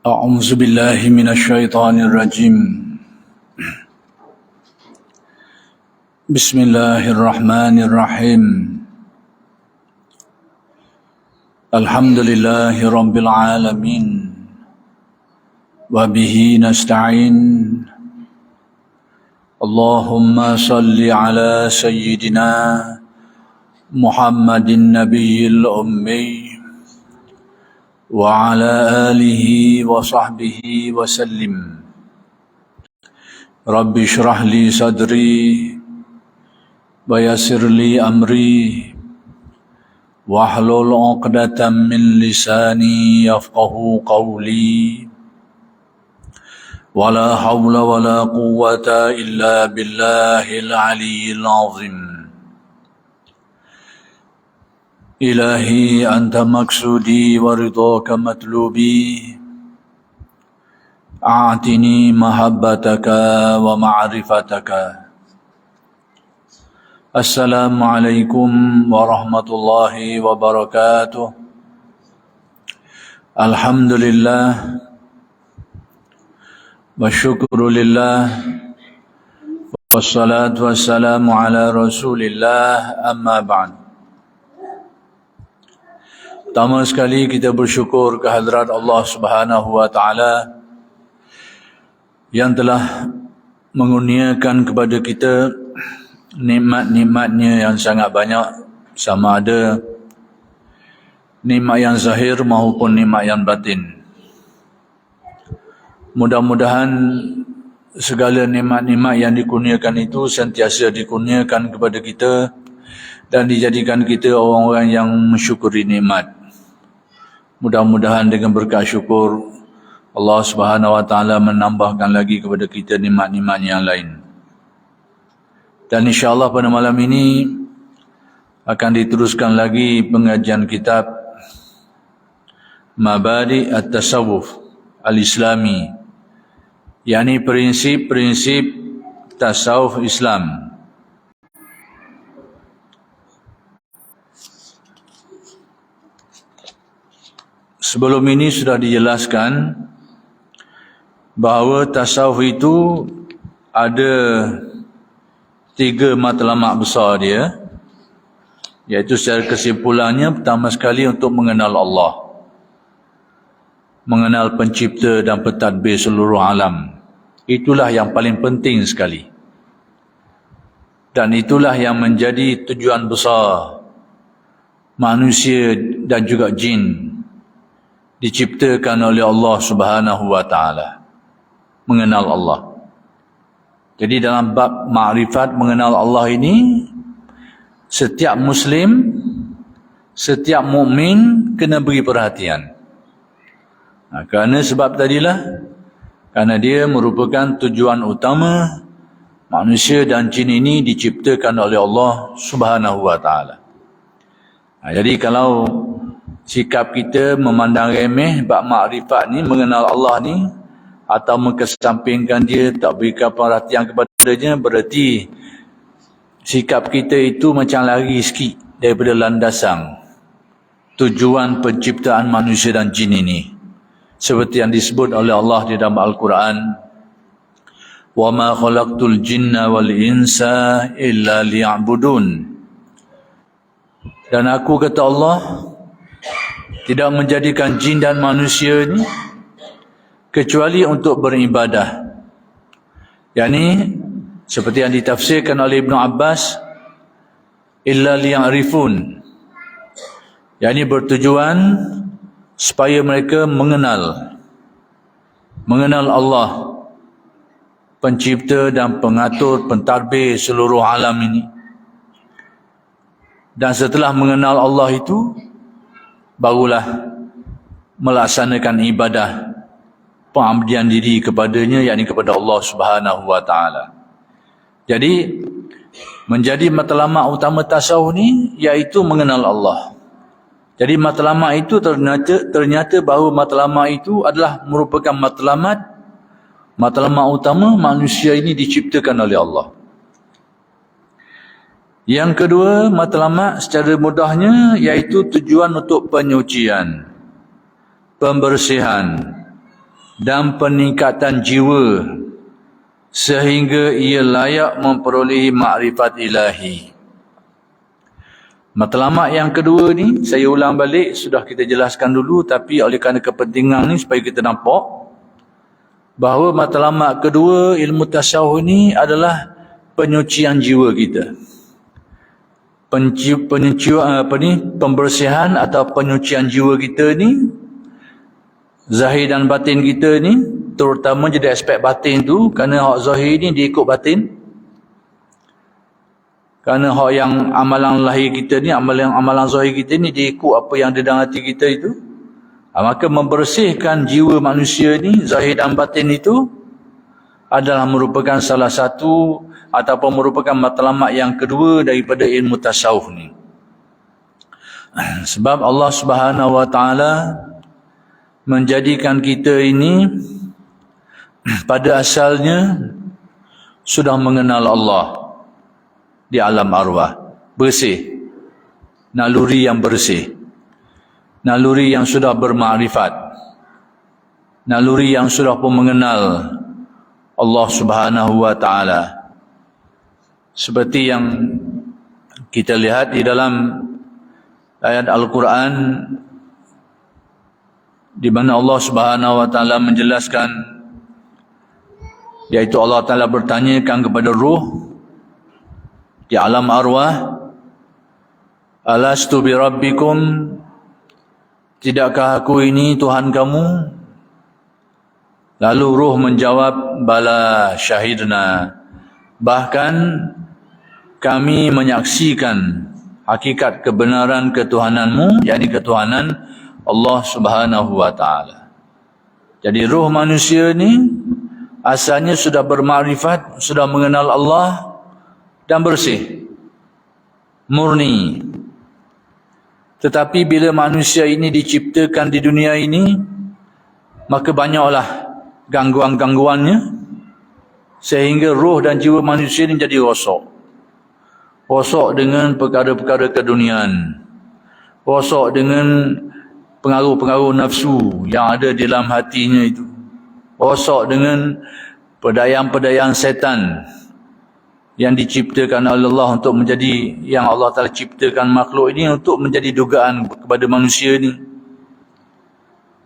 أعوذ بالله من الشيطان الرجيم بسم الله الرحمن الرحيم الحمد لله رب العالمين وبه نستعين اللهم صل على سيدنا محمد النبي الأمي وعلى آله وصحبه وسلم رب اشرح لي صدري ويسر لي أمري واحلل عقدة من لساني يفقه قولي ولا حول ولا قوة إلا بالله العلي العظيم إلهي أنت مقصودي ورضاك مطلوبي أعطني محبتك ومعرفتك السلام عليكم ورحمة الله وبركاته الحمد لله والشكر لله والصلاة والسلام على رسول الله أما بعد. Pertama sekali kita bersyukur kehadrat Allah Subhanahu wa taala yang telah mengurniakan kepada kita nikmat-nikmatnya yang sangat banyak, sama ada nikmat yang zahir maupun nikmat yang batin. Mudah-mudahan segala nikmat-nikmat yang dikurniakan itu sentiasa dikurniakan kepada kita dan dijadikan kita orang-orang yang mensyukuri nikmat. Mudah-mudahan dengan berkat syukur Allah Subhanahu wa taala menambahkan lagi kepada kita nikmat-nikmat yang lain. Dan insya-Allah pada malam ini akan diteruskan lagi pengajian kitab Mabadi' At-Tasawuf Al-Islami, yakni prinsip-prinsip tasawuf Islam. Sebelum ini sudah dijelaskan bahawa tasawuf itu ada 3 matlamat besar dia, iaitu secara kesimpulannya pertama sekali untuk mengenal Allah, mengenal pencipta dan pentadbir seluruh alam. Itulah yang paling penting sekali. Dan itulah yang menjadi tujuan besar manusia dan juga jin diciptakan oleh Allah Subhanahu wa taala, mengenal Allah. Jadi dalam bab makrifat mengenal Allah ini, setiap muslim, setiap mukmin kena beri perhatian. Kerana sebab tadilah, kerana dia merupakan tujuan utama manusia dan jin ini diciptakan oleh Allah Subhanahu wa taala. Jadi kalau sikap kita memandang remeh bab makrifat ni, mengenal Allah ni, atau mengesampingkan dia, tak berikan perhatian kepadanya, berarti sikap kita itu macam lari sikit daripada landasan tujuan penciptaan manusia dan jin ini. Seperti yang disebut oleh Allah di dalam Al-Quran, "Wa ma khalaqtul jinna wal insa illa liya'budun." Dan aku, kata Allah, tidak menjadikan jin dan manusia ini kecuali untuk beribadah. Yani seperti yang ditafsirkan oleh Ibn Abbas, illa liya'rifun, yani bertujuan supaya mereka mengenal Allah, pencipta dan pengatur, pentadbir seluruh alam ini. Dan setelah mengenal Allah itu, barulah melaksanakan ibadah, pengabdian diri kepadanya, yakni kepada Allah Subhanahu wa taala. Jadi menjadi matlamat utama tasawuf ni iaitu mengenal Allah. Jadi matlamat itu ternyata bahawa matlamat itu adalah merupakan matlamat utama manusia ini diciptakan oleh Allah. Yang kedua, matlamat secara mudahnya iaitu tujuan untuk penyucian, pembersihan, dan peningkatan jiwa sehingga ia layak memperolehi makrifat ilahi. Matlamat yang kedua ni, saya ulang balik, sudah kita jelaskan dulu, tapi oleh kerana kepentingan ni supaya kita nampak bahawa matlamat kedua ilmu tasawuf ni adalah penyucian jiwa kita. Pembersihan atau penyucian jiwa kita ni, zahir dan batin kita ni, terutama jadi aspek batin tu, kerana hak zahir ni dia ikut batin. Kerana hak yang amalan lahir kita ni, amalan zahir kita ni, dia ikut apa yang ada dalam hati kita itu. Maka membersihkan jiwa manusia ni, zahir dan batin itu, adalah merupakan salah satu ataupun merupakan matlamat yang kedua daripada ilmu tasawuf ni. Sebab Allah Subhanahu wa taala menjadikan kita ini pada asalnya sudah mengenal Allah di alam arwah, bersih, naluri yang bersih, naluri yang sudah bermakrifat, naluri yang sudah pun mengenal Allah Subhanahu wa taala. Seperti yang kita lihat di dalam ayat Al-Quran, di mana Allah Subhanahu wa taala menjelaskan, yaitu Allah Taala bertanyakan kepada ruh di alam arwah, alastu bi rabbikum, tidakkah aku ini Tuhan kamu? Lalu ruh menjawab, bala syahidna, bahkan kami menyaksikan hakikat kebenaran ketuhananmu, yakni ketuhanan Allah Subhanahu wa taala. Jadi ruh manusia ni asalnya sudah bermakrifat, sudah mengenal Allah dan bersih, murni. Tetapi bila manusia ini diciptakan di dunia ini, maka banyaklah gangguan-gangguannya, sehingga roh dan jiwa manusia ini jadi rosak. Rosak dengan perkara-perkara keduniaan, rosak dengan pengaruh-pengaruh nafsu yang ada di dalam hatinya itu, rosak dengan pedayang-pedayang setan yang diciptakan oleh Allah untuk menjadi, yang Allah Ta'ala ciptakan makhluk ini untuk menjadi dugaan kepada manusia ini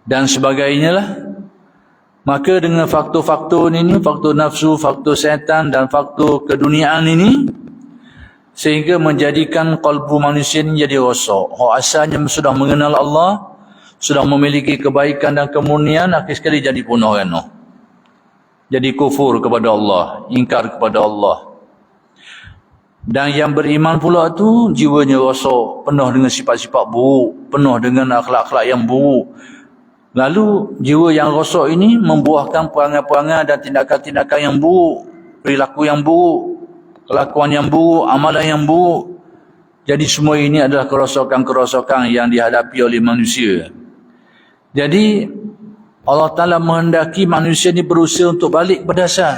dan sebagainya lah. Maka dengan faktor-faktor ini, faktor nafsu, faktor setan dan faktor keduniaan ini, sehingga menjadikan kalbu manusia ini jadi rosak. Hak asalnya sudah mengenal Allah, sudah memiliki kebaikan dan kemurnian, akhir sekali jadi punah rana, jadi kufur kepada Allah, ingkar kepada Allah. Dan yang beriman pula tu jiwanya rosak, penuh dengan sifat-sifat buruk, penuh dengan akhlak-akhlak yang buruk. Lalu jiwa yang rosak ini membuahkan perangai-perangai dan tindakan-tindakan yang buruk, perilaku yang buruk, kelakuan yang buruk, amalan yang buruk. Jadi semua ini adalah kerosakan-kerosakan yang dihadapi oleh manusia. Jadi Allah Ta'ala menghendaki manusia ini berusaha untuk balik kepada asal.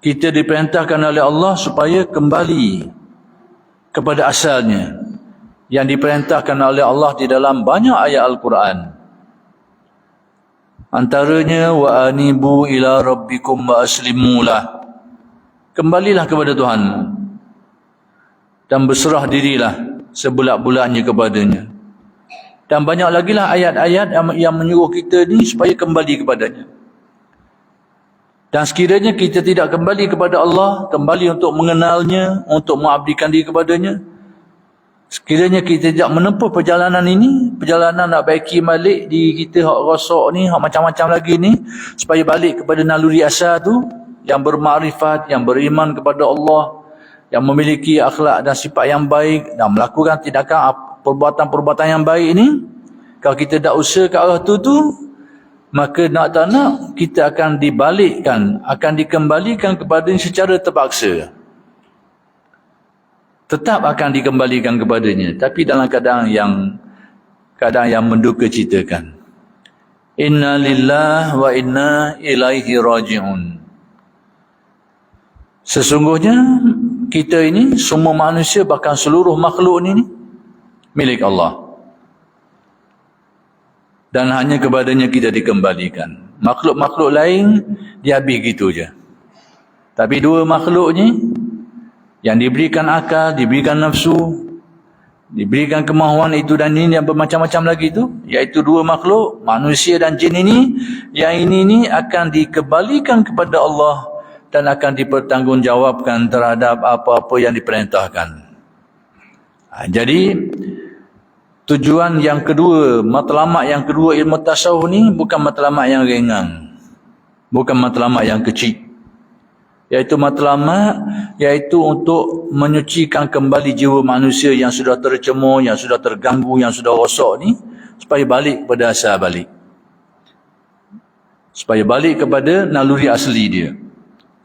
Kita diperintahkan oleh Allah supaya kembali kepada asalnya, yang diperintahkan oleh Allah di dalam banyak ayat Al-Quran. Antaranya, wa anibu ila rabbikum wa aslimu lah. Kembalilah kepada Tuhanmu dan berserah dirilah sebulat-bulatnya kepadanya. Dan banyak lagi lah ayat-ayat yang menyuruh kita ni supaya kembali kepadanya. Dan sekiranya kita tidak kembali kepada Allah, kembali untuk mengenalnya, untuk mengabdikan diri kepadanya, sekiranya kita tidak menempuh perjalanan ini, perjalanan nak baiki balik diri kita hak rosak ni, hak macam-macam lagi ni, supaya balik kepada naluri asal tu, yang bermakrifat, yang beriman kepada Allah, yang memiliki akhlak dan sifat yang baik, dan melakukan tindakan perbuatan-perbuatan yang baik ni, kalau kita tak usaha ke arah tu, maka nak tak nak kita akan dibalikkan, akan dikembalikan kepadanya secara terpaksa. Tetap akan dikembalikan kepadanya, tapi dalam keadaan yang menduka citakan. Inna lillahi wa inna ilaihi raji'un. Sesungguhnya kita ini, semua manusia, bahkan seluruh makhluk ini milik Allah. dan hanya kepadanya kita dikembalikan. Makhluk-makhluk lain dia habis gitu je. Tapi dua makhluk ni yang diberikan akal, diberikan nafsu, diberikan kemahuan itu dan ini yang bermacam-macam lagi tu, iaitu dua makhluk, manusia dan jin ini, yang ini akan dikembalikan kepada Allah dan akan dipertanggungjawabkan terhadap apa-apa yang diperintahkan. Jadi tujuan yang kedua, matlamat yang kedua ilmu tasawuf ni bukan matlamat yang ringan, bukan matlamat yang kecil, iaitu matlamat iaitu untuk menyucikan kembali jiwa manusia yang sudah tercemur, yang sudah terganggu, yang sudah rosak ni, supaya balik kepada asal balik, supaya balik kepada naluri asli dia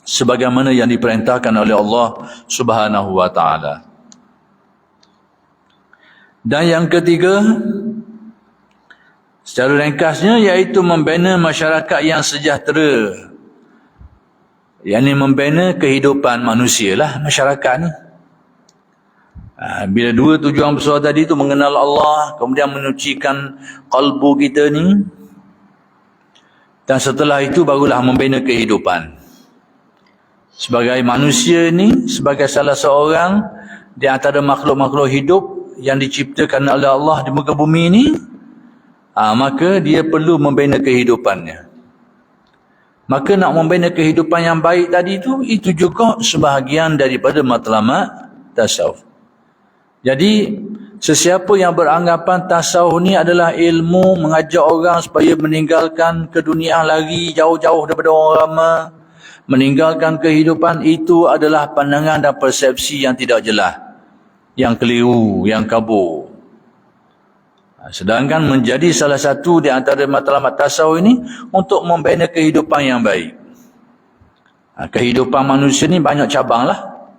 sebagaimana yang diperintahkan oleh Allah Subhanahu wa taala. Dan yang ketiga, secara ringkasnya, iaitu membina masyarakat yang sejahtera. Yang ini membina kehidupan manusia lah, masyarakat ni. Bila dua tujuan besar tadi tu, mengenal Allah, kemudian menyucikan kalbu kita ni, dan setelah itu barulah membina kehidupan. Sebagai manusia ni, sebagai salah seorang di antara makhluk-makhluk hidup yang diciptakan oleh Allah di muka bumi ini, maka dia perlu membina kehidupannya. Maka nak membina kehidupan yang baik tadi itu juga sebahagian daripada matlamat tasawuf. Jadi sesiapa yang beranggapan tasawuf ni adalah ilmu mengajak orang supaya meninggalkan keduniaan, lari jauh-jauh daripada orang ramai, meninggalkan kehidupan, itu adalah pandangan dan persepsi yang tidak jelas, yang keliru, yang kabur. Sedangkan menjadi salah satu di antara matlamat tasawuf ini untuk membina kehidupan yang baik. Kehidupan manusia ni banyak cabang lah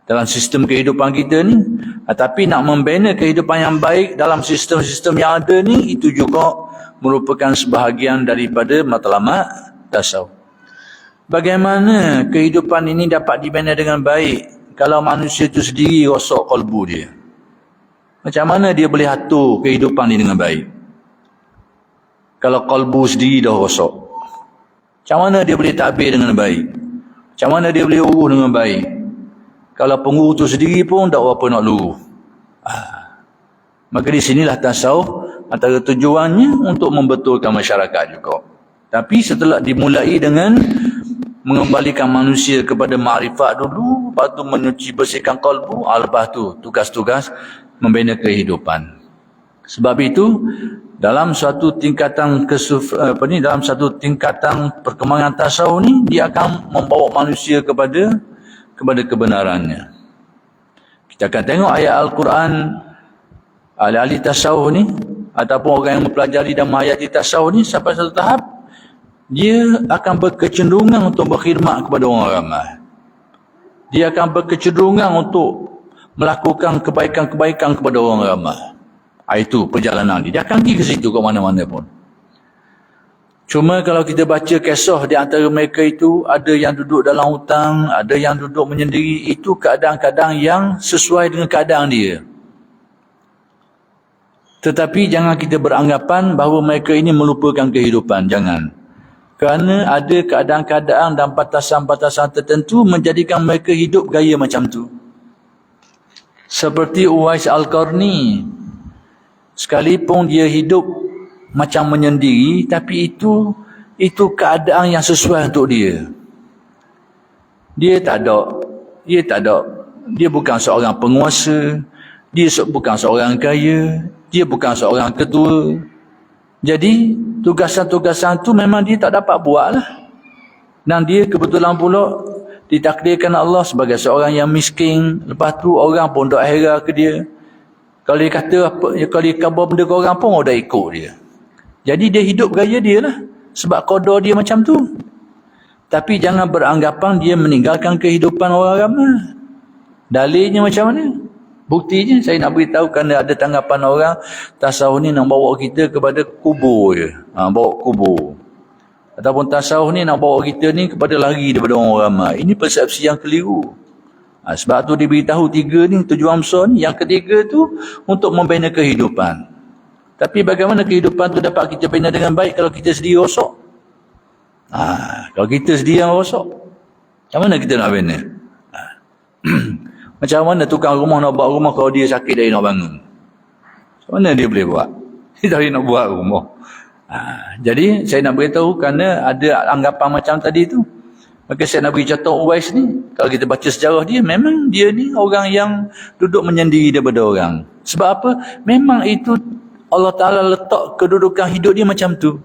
dalam sistem kehidupan kita ni. Tapi nak membina kehidupan yang baik dalam sistem-sistem yang ada ni, itu juga merupakan sebahagian daripada matlamat tasawuf. Bagaimana kehidupan ini dapat dibina dengan baik kalau manusia itu sendiri rosak kalbu dia? Macam mana dia boleh atur kehidupan ini dengan baik kalau kalbu sendiri dah rosak? Macam mana dia boleh takbir dengan baik? Macam mana dia boleh uruh dengan baik kalau penguruh itu sendiri pun tak apa nak luruh? Maka di sinilah tasawuf antara tujuannya untuk membetulkan masyarakat juga. Tapi setelah dimulai dengan mengembalikan manusia kepada makrifat dulu, lepas tu menyuci bersihkan kalbu, lepas tu tugas-tugas membina kehidupan. Sebab itu dalam satu tingkatan dalam satu tingkatan perkembangan tasawuf ni, dia akan membawa manusia kepada kebenarannya. Kita akan tengok ayat Al-Quran, ahli-ahli tasawuf ni ataupun orang yang mempelajari dan menghayati tasawuf ni, sampai satu tahap dia akan berkecenderungan untuk berkhidmat kepada orang ramai. Dia akan berkecenderungan untuk melakukan kebaikan-kebaikan kepada orang ramai. Itu perjalanan dia. Dia akan pergi ke situ ke mana-mana pun. Cuma kalau kita baca kisah di antara mereka itu, ada yang duduk dalam hutang, ada yang duduk menyendiri. Itu keadaan-keadaan yang sesuai dengan keadaan dia. Tetapi jangan kita beranggapan bahawa mereka ini melupakan kehidupan. Jangan. Kerana ada keadaan-keadaan dan batasan-batasan tertentu menjadikan mereka hidup gaya macam tu. Seperti Uwais Al-Qarni. Sekalipun dia hidup macam menyendiri, tapi itu keadaan yang sesuai untuk dia. Dia bukan seorang penguasa, dia bukan seorang kaya, dia bukan seorang ketua. Jadi tugasan-tugasan tu memang dia tak dapat buat lah. Dan dia kebetulan pula ditakdirkan Allah sebagai seorang yang miskin. Lepas tu orang pun tak heran ke dia. Kalau dia kata apa, kalau dia khabar benda ke orang pun dah ikut dia. Jadi dia hidup gaya dia lah. Sebab qadar dia macam tu. Tapi jangan beranggapan dia meninggalkan kehidupan orang ramai. Dalilnya macam mana? Buktinya saya nak beritahu, kerana ada tanggapan orang tasawuf ni nak bawa kita kepada kubur je. Bawa kubur. Ataupun tasawuf ni nak bawa kita ni kepada lari daripada orang ramai. Ini persepsi yang keliru. Sebab tu diberitahu tiga ni tujuan besar ni. Yang ketiga tu untuk membina kehidupan. Tapi bagaimana kehidupan tu dapat kita bina dengan baik kalau kita sendiri rosak? Kalau kita sendiri yang rosak, macam mana kita nak bina? Macam mana tukang rumah nak buat rumah kalau dia sakit dari nak bangun? Macam mana dia boleh buat? Dia tak boleh nak buat rumah. Jadi saya nak beritahu kerana ada anggapan macam tadi tu. Maka saya nak beri contoh Uwais ni. Kalau kita baca sejarah dia, memang dia ni orang yang duduk menyendiri daripada orang. Sebab apa? Memang itu Allah Ta'ala letak kedudukan hidup dia macam tu.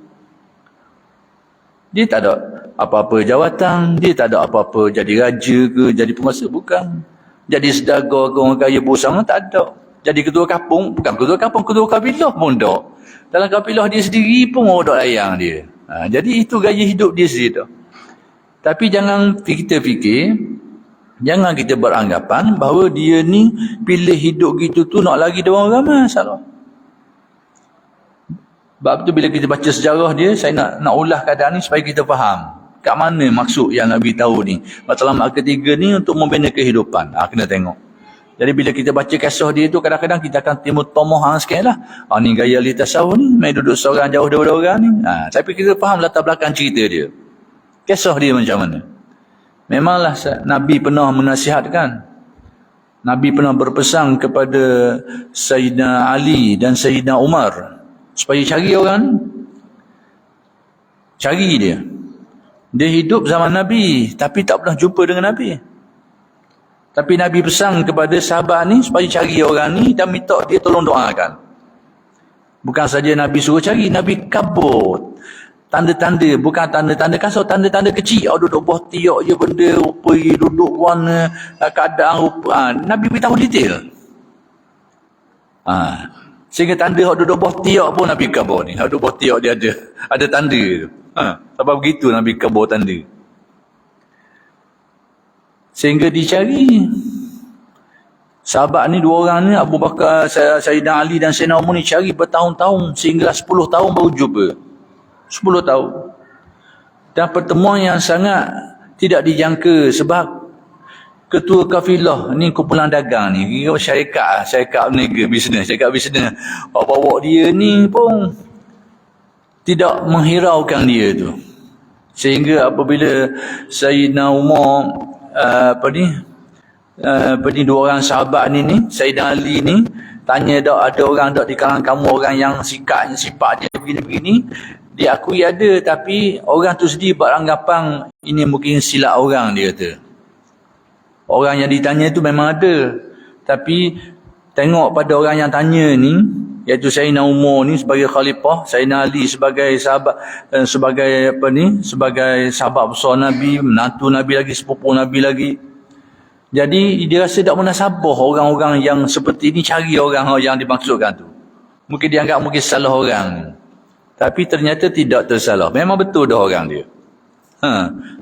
Dia tak ada apa-apa jawatan, dia tak ada apa-apa jadi raja ke, jadi penguasa, bukan. Jadi sedagar ke, orang kaya berusaha, tak ada. Jadi ketua kampung, bukan ketua kampung, ketua kabilah pun tak. Dalam kabilah dia sendiri pun orang tak layang dia. Jadi itu gaya hidup dia sendiri tak. Tapi jangan kita fikir, jangan kita beranggapan bahawa dia ni pilih hidup gitu tu nak lari dari orang ramai, salah. Sebab tu bila kita baca sejarah dia, saya nak ulah keadaan ni supaya kita faham kat mana maksud yang nak beritahu ni. Matlamat ketiga ni untuk membina kehidupan. Kena tengok. Jadi bila kita baca kisah dia tu, kadang-kadang kita akan timbul tomoh sikit lah. Ni gaya ahli tasawuf ni, main duduk seorang jauh daripada orang ni. Tapi kita faham latar belakang cerita dia. Kisah dia macam mana. Memanglah Nabi pernah menasihatkan. Nabi pernah berpesan kepada Sayyidina Ali dan Sayyidina Umar supaya cari orang ni. Cari dia. Dia hidup zaman Nabi, tapi tak pernah jumpa dengan Nabi. Tapi Nabi pesan kepada sahabat ni supaya cari orang ni dan minta dia tolong doakan. Bukan saja Nabi suruh cari, Nabi kabut tanda-tanda, bukan tanda-tanda kasar, tanda-tanda kecil. Duduk bawah tiak je benda, rupa duduk warna, keadaan rupa. Nabi beritahu detail. Sehingga tanda hak duduk bawah tiak pun Nabi kabur ni. Hak duduk bawah tiak dia ada tanda tu. Sebab begitu Nabi kabur tanda. Sehingga dicari. Sahabat ni, dua orang ni, Abu Bakar, Sayyidina Ali dan Sayyidina Umar ni cari bertahun-tahun, sehingga 10 tahun baru jumpa. 10 tahun. Dan pertemuan yang sangat tidak dijangka sebab ketua kafilah ni, kumpulan dagang ni, kira syarikat berniaga, syarikat bisnes. Bawa dia ni pun tidak menghiraukan dia tu. Sehingga apabila Sayyidina Umar dua orang sahabat ni, Sayyidina Ali ni tanya, ada orang tak di kalangan kamu orang yang sifatnya begini-begini? Dia akui ada, tapi orang tu sendiri beranggapan ini mungkin silap orang, dia kata. Orang yang ditanya tu memang ada, tapi tengok pada orang yang tanya ni, iaitu Sayyidina Umar ni sebagai khalifah, Sayyidina Ali sebagai sahabat, sebagai sahabat besar Nabi, menantu Nabi lagi, sepupu Nabi lagi. Jadi dia rasa tak munasabah orang-orang yang seperti ni cari orang yang dimaksudkan tu. Mungkin dia anggap mungkin salah orang. Tapi ternyata tidak tersalah. Memang betul dah orang dia.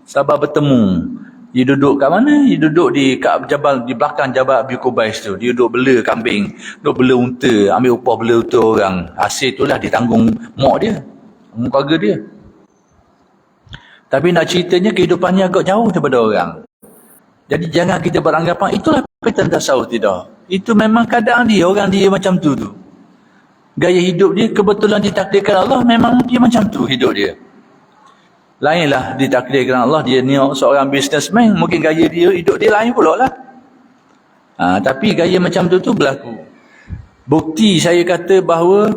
Sahabat bertemu. Dia duduk kat mana? Dia duduk di belakang Jabal Abi Qubais tu. Dia duduk bela kambing, duduk bela unta, ambil upah bela unta orang. Hasil itulah ditanggung mak dia, keluarga dia. Tapi nak ceritanya kehidupannya agak jauh daripada orang. Jadi jangan kita beranggapan itulah kaitan tasawuf, tidak. Itu memang keadaan dia, orang dia macam tu. Gaya hidup dia kebetulan ditakdirkan Allah, memang dia macam tu hidup dia. Lainlah ditakdirkan Allah, dia ni seorang businessman, mungkin gaya dia, hidup dia lain pula lah. Tapi gaya macam tu berlaku. Bukti saya kata bahawa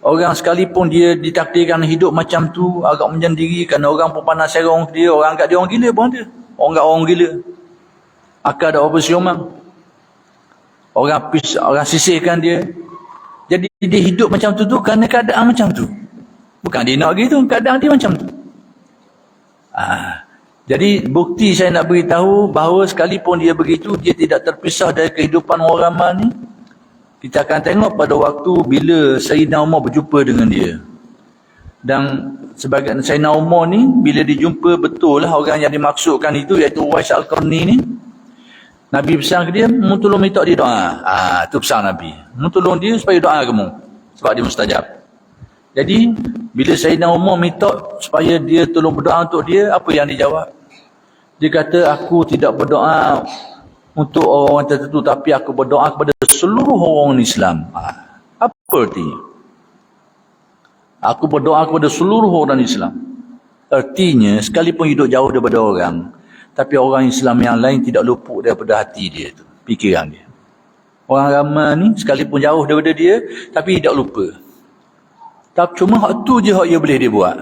orang sekalipun dia ditakdirkan hidup macam tu, agak menyendiri, kerana orang pun panas serong dia, orang anggap dia orang gila pun ada. Orang anggap orang gila. Akan ada apa siomang. Orang sisihkan dia. Jadi dia hidup macam tu kerana keadaan macam tu. Bukan dia nak gitu, keadaan dia macam tu. Jadi bukti saya nak beritahu bahawa sekalipun dia begitu, dia tidak terpisah dari kehidupan orang ramai ni. Kita akan tengok pada waktu bila Sayyidina Umar berjumpa dengan dia. Dan sebagai Sayyidina Umar ni, bila dijumpa, betul lah orang yang dimaksudkan itu, iaitu Uwais Al-Qarni ni. Nabi pesan ke dia, mu tolong minta dia doa. Itu pesan Nabi. Mu tolong dia supaya doa kamu. Sebab dia mustajab. Jadi, bila Sayyidina Umar minta supaya dia tolong berdoa untuk dia, apa yang dijawab? Dia kata, aku tidak berdoa untuk orang tertentu, tapi aku berdoa kepada seluruh orang Islam. Apa artinya? Aku berdoa kepada seluruh orang Islam. Artinya, sekalipun hidup jauh daripada orang, tapi orang Islam yang lain tidak luput daripada hati dia tu, fikiran dia. Orang ramai ni, sekalipun jauh daripada dia, tapi tidak lupa. Tapi cuma hak tu je hak dia boleh dia buat.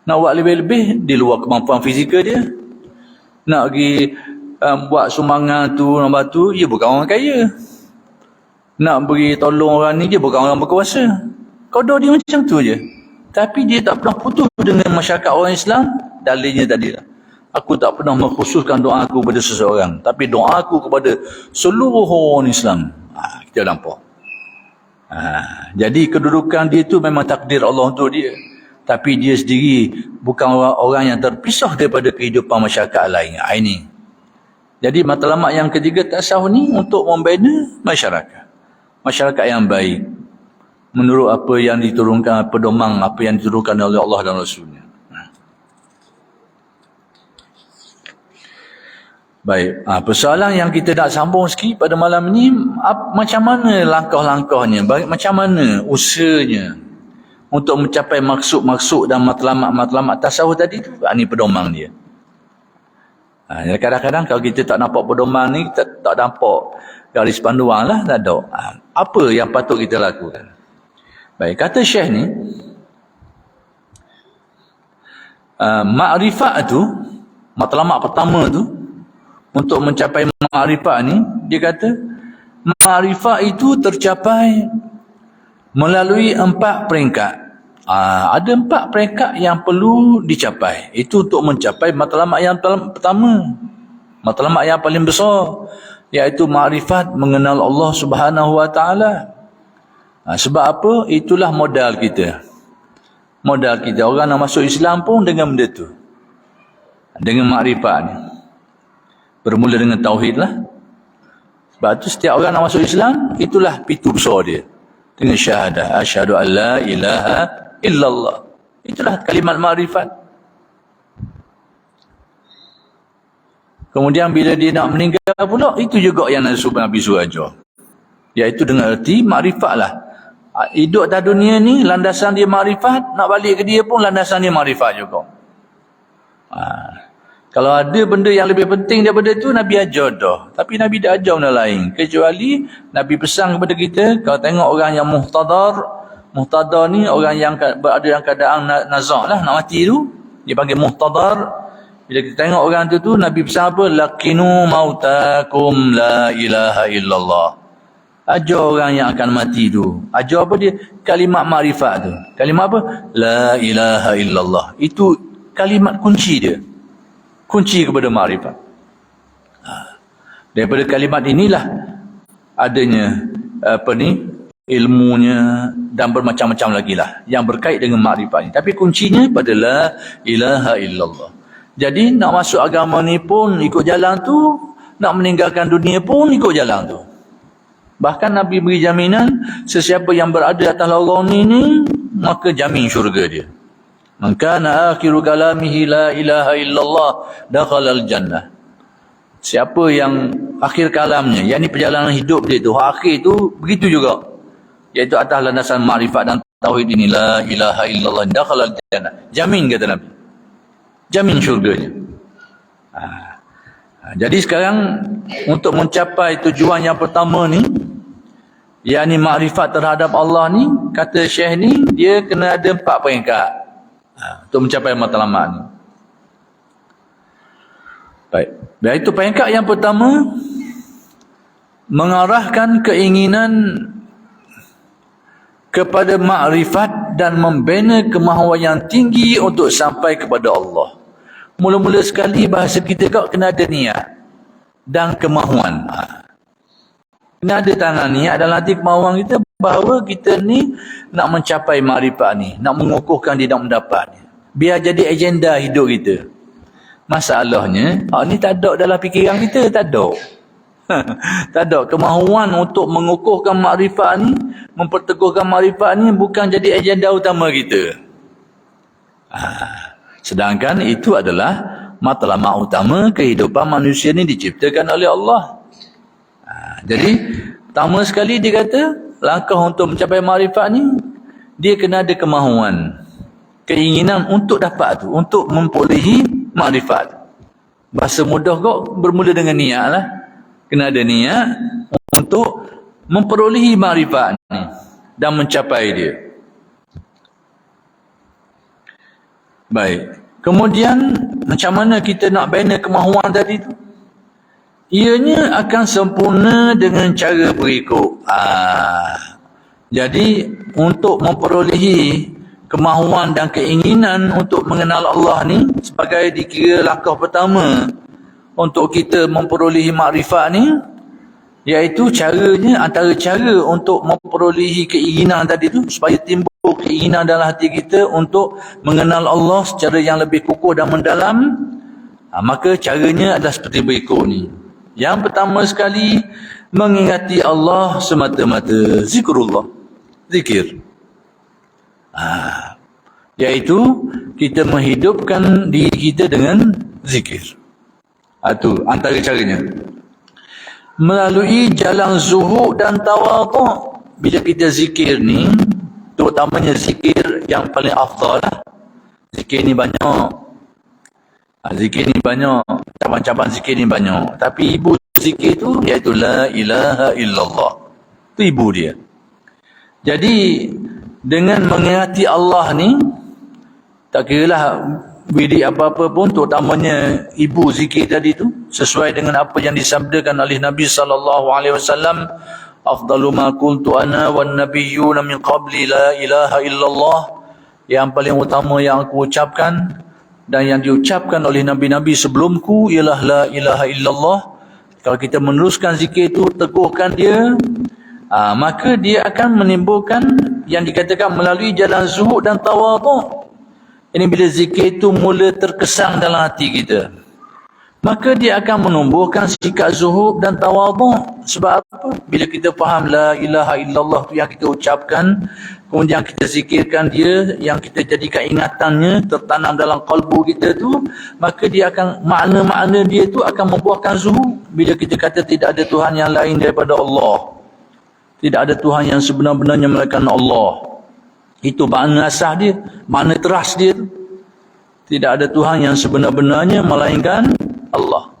Nak buat lebih-lebih, di luar kemampuan fizikal dia. Nak pergi buat sumbangan tu, nombor tu, dia bukan orang kaya. Nak beri tolong orang ni, dia bukan orang berkuasa. Kodok dia macam tu je. Tapi dia tak pernah putus dengan masyarakat orang Islam. Dalilnya tadi lah. Aku tak pernah mengkhususkan doa aku kepada seseorang. Tapi doa aku kepada seluruh orang Islam. Kita nampak. Jadi kedudukan dia tu memang takdir Allah untuk dia. Tapi dia sendiri bukan orang yang terpisah daripada kehidupan masyarakat lain. Ini. Jadi matlamat yang ketiga tasawuf ni untuk membina masyarakat. Masyarakat yang baik. Menurut apa yang diturunkan, pedoman apa yang diturunkan oleh Allah dan Rasulnya. Baik, persoalan yang kita nak sambung sikit pada malam ini, macam mana langkah-langkahnya, macam mana usahanya untuk mencapai maksud-maksud dan matlamat tasawuf tadi tu. Ini pedoman dia. Kadang-kadang kalau kita tak nampak pedoman ni, kita tak nampak garis panduan lah, tak ada. Apa yang patut kita lakukan? Baik, kata Syekh ni, makrifat tu, matlamat pertama tu, untuk mencapai makrifat ni, dia kata, makrifat itu tercapai melalui 4 peringkat. Ada 4 peringkat yang perlu dicapai. Itu untuk mencapai matlamat yang pertama. Matlamat yang paling besar, iaitu makrifat mengenal Allah Subhanahu Wa Taala. Sebab apa? Itulah modal kita. Modal kita. Orang nak masuk Islam pun dengan benda tu. Dengan makrifat ni. Bermula dengan tauhid lah. Sebab tu setiap orang nak masuk Islam, itulah pintu besar dia. Dengan syahadah. Asyhadu an la ilaha illallah. Itulah kalimat makrifat. Kemudian bila dia nak meninggal pula, itu juga yang Nabi suruh ajar. Iaitu dengan erti makrifat lah. Hidup atas dunia ni, landasan dia makrifat. Nak balik ke dia pun landasan dia makrifat juga. Kalau ada benda yang lebih penting daripada itu, Nabi ajar dah. Tapi Nabi dah ajar benda lain. Kecuali Nabi pesan kepada kita, kalau tengok orang yang muhtadar ni, orang yang berada dalam keadaan nazak lah, nak mati tu, dia panggil muhtadar. Bila kita tengok orang tu, Nabi pesan apa? Laqinu mautakum la ilaha illallah. Ajar orang yang akan mati tu. Ajar apa dia? Kalimat makrifat tu. Kalimat apa? La ilaha illallah. Itu kalimat kunci dia. Kunci kepada makrifat. Daripada kalimat inilah adanya ilmunya dan bermacam-macam lagi lah yang berkait dengan makrifat ini. Tapi kuncinya pada la ilaha illallah. Jadi nak masuk agama ni pun ikut jalan tu, nak meninggalkan dunia pun ikut jalan tu. Bahkan Nabi beri jaminan, sesiapa yang berada atas lorong ni maka jamin syurga dia. Man kana akhiru kalamihi la ilaha illallah dakhalal jannah. Siapa yang akhir kalamnya, yakni perjalanan hidup dia tu, akhir tu begitu juga. Iaitu atas landasan makrifat dan tauhid ini, la ilaha illallah dakhalal jannah. Jamin kata Nabi. Jamin syurganya. Jadi sekarang untuk mencapai tujuan yang pertama ni, yakni makrifat terhadap Allah ni, kata Syekh ni, dia kena ada 4 peringkat. Untuk mencapai matlamat ni. Baik. Iaitu peringkat yang pertama, mengarahkan keinginan kepada makrifat dan membina kemahuan yang tinggi untuk sampai kepada Allah. Mula-mula sekali bahasa kita kena ada niat dan kemahuan. Kena ada tangan niat dalam hati kemahuan kita bahawa kita ni nak mencapai makrifat ni, nak mengukuhkan dia, nak mendapat. Biar jadi agenda hidup kita. Masalahnya, ni tak ada dalam fikiran kita, tak ada. Tak ada kemahuan untuk mengukuhkan makrifat ni, memperteguhkan makrifat ni bukan jadi agenda utama kita. Sedangkan itu adalah matlamat utama kehidupan manusia ni diciptakan oleh Allah. Jadi pertama sekali dia kata langkah untuk mencapai makrifat ni, dia kena ada kemahuan, keinginan untuk dapat tu, untuk memperolehi makrifat. Bahasa mudah kok bermula dengan niat lah. Kena ada niat untuk memperolehi makrifat ni dan mencapai dia. Baik. Kemudian macam mana kita nak bina kemahuan tadi tu? Ianya akan sempurna dengan cara berikut. Jadi untuk memperolehi kemahuan dan keinginan untuk mengenal Allah ni sebagai dikira langkah pertama untuk kita memperolehi makrifat ni, iaitu caranya, antara cara untuk memperolehi keinginan tadi tu supaya timbul keinginan dalam hati kita untuk mengenal Allah secara yang lebih kukuh dan mendalam, maka caranya adalah seperti berikut ni. Yang pertama sekali, mengingati Allah semata-mata, zikrullah, zikir. Iaitu kita menghidupkan diri kita dengan zikir. Itu antara caranya. Melalui jalan zuhud dan tawaduk. Bila kita zikir ni, terutamanya zikir yang paling afdal lah. Zikir ni banyak. Zikir ni banyak. Cabang-cabang zikir ni banyak. Tapi ibu zikir tu iaitu la ilaha illallah. Itu ibu dia. Jadi dengan mengingati Allah ni, tak kiralah wirid apa-apa pun, terutamanya ibu zikir tadi tu, sesuai dengan apa yang disabdakan oleh Nabi SAW, afdalu ma qultu ana wan nabiyyuna min qabli la ilaha illallah, yang paling utama yang aku ucapkan dan yang diucapkan oleh nabi-nabi sebelumku ialah la ilaha illallah. Kalau kita meneruskan zikir itu, teguhkan dia, maka dia akan menimbulkan yang dikatakan melalui jalan zuhud dan tawaduk. Ini bila zikir itu mula terkesan dalam hati kita, maka dia akan menumbuhkan sikap zuhud dan tawaduk. Sebab apa? Bila kita faham la ilaha illallah tu yang kita ucapkan, kemudian kita zikirkan dia, yang kita jadikan ingatannya tertanam dalam kalbu kita tu, maka dia akan, makna-makna dia tu akan membuahkan zuhud. Bila kita kata tidak ada Tuhan yang lain daripada Allah, tidak ada Tuhan yang sebenar-benarnya melainkan Allah, itu makna asas dia, makna teras dia. Tidak ada Tuhan yang sebenar-benarnya melainkan Allah.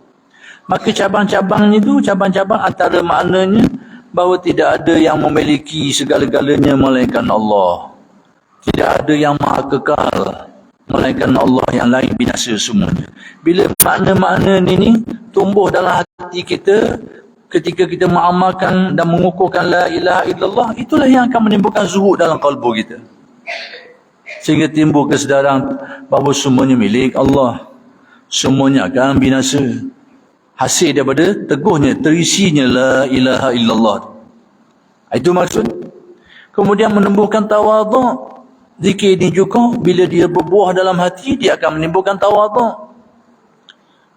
Maka cabang-cabangnya itu, cabang-cabang antara maknanya bahawa tidak ada yang memiliki segala-galanya melainkan Allah. Tidak ada yang maha kekal melainkan Allah, yang lain binasa semuanya. Bila makna-makna ini tumbuh dalam hati kita, ketika kita mengamalkan dan mengukuhkan la ilaha illallah, itulah yang akan menimbulkan zuhud dalam kalbu kita. Sehingga timbul kesedaran bahawa semuanya milik Allah. Semuanya akan binasa. Hasil daripada teguhnya, terisinya la ilaha illallah. Itu maksud. Kemudian menumbuhkan tawaduk. Zikir ini juga bila dia berbuah dalam hati, dia akan menimbulkan tawaduk.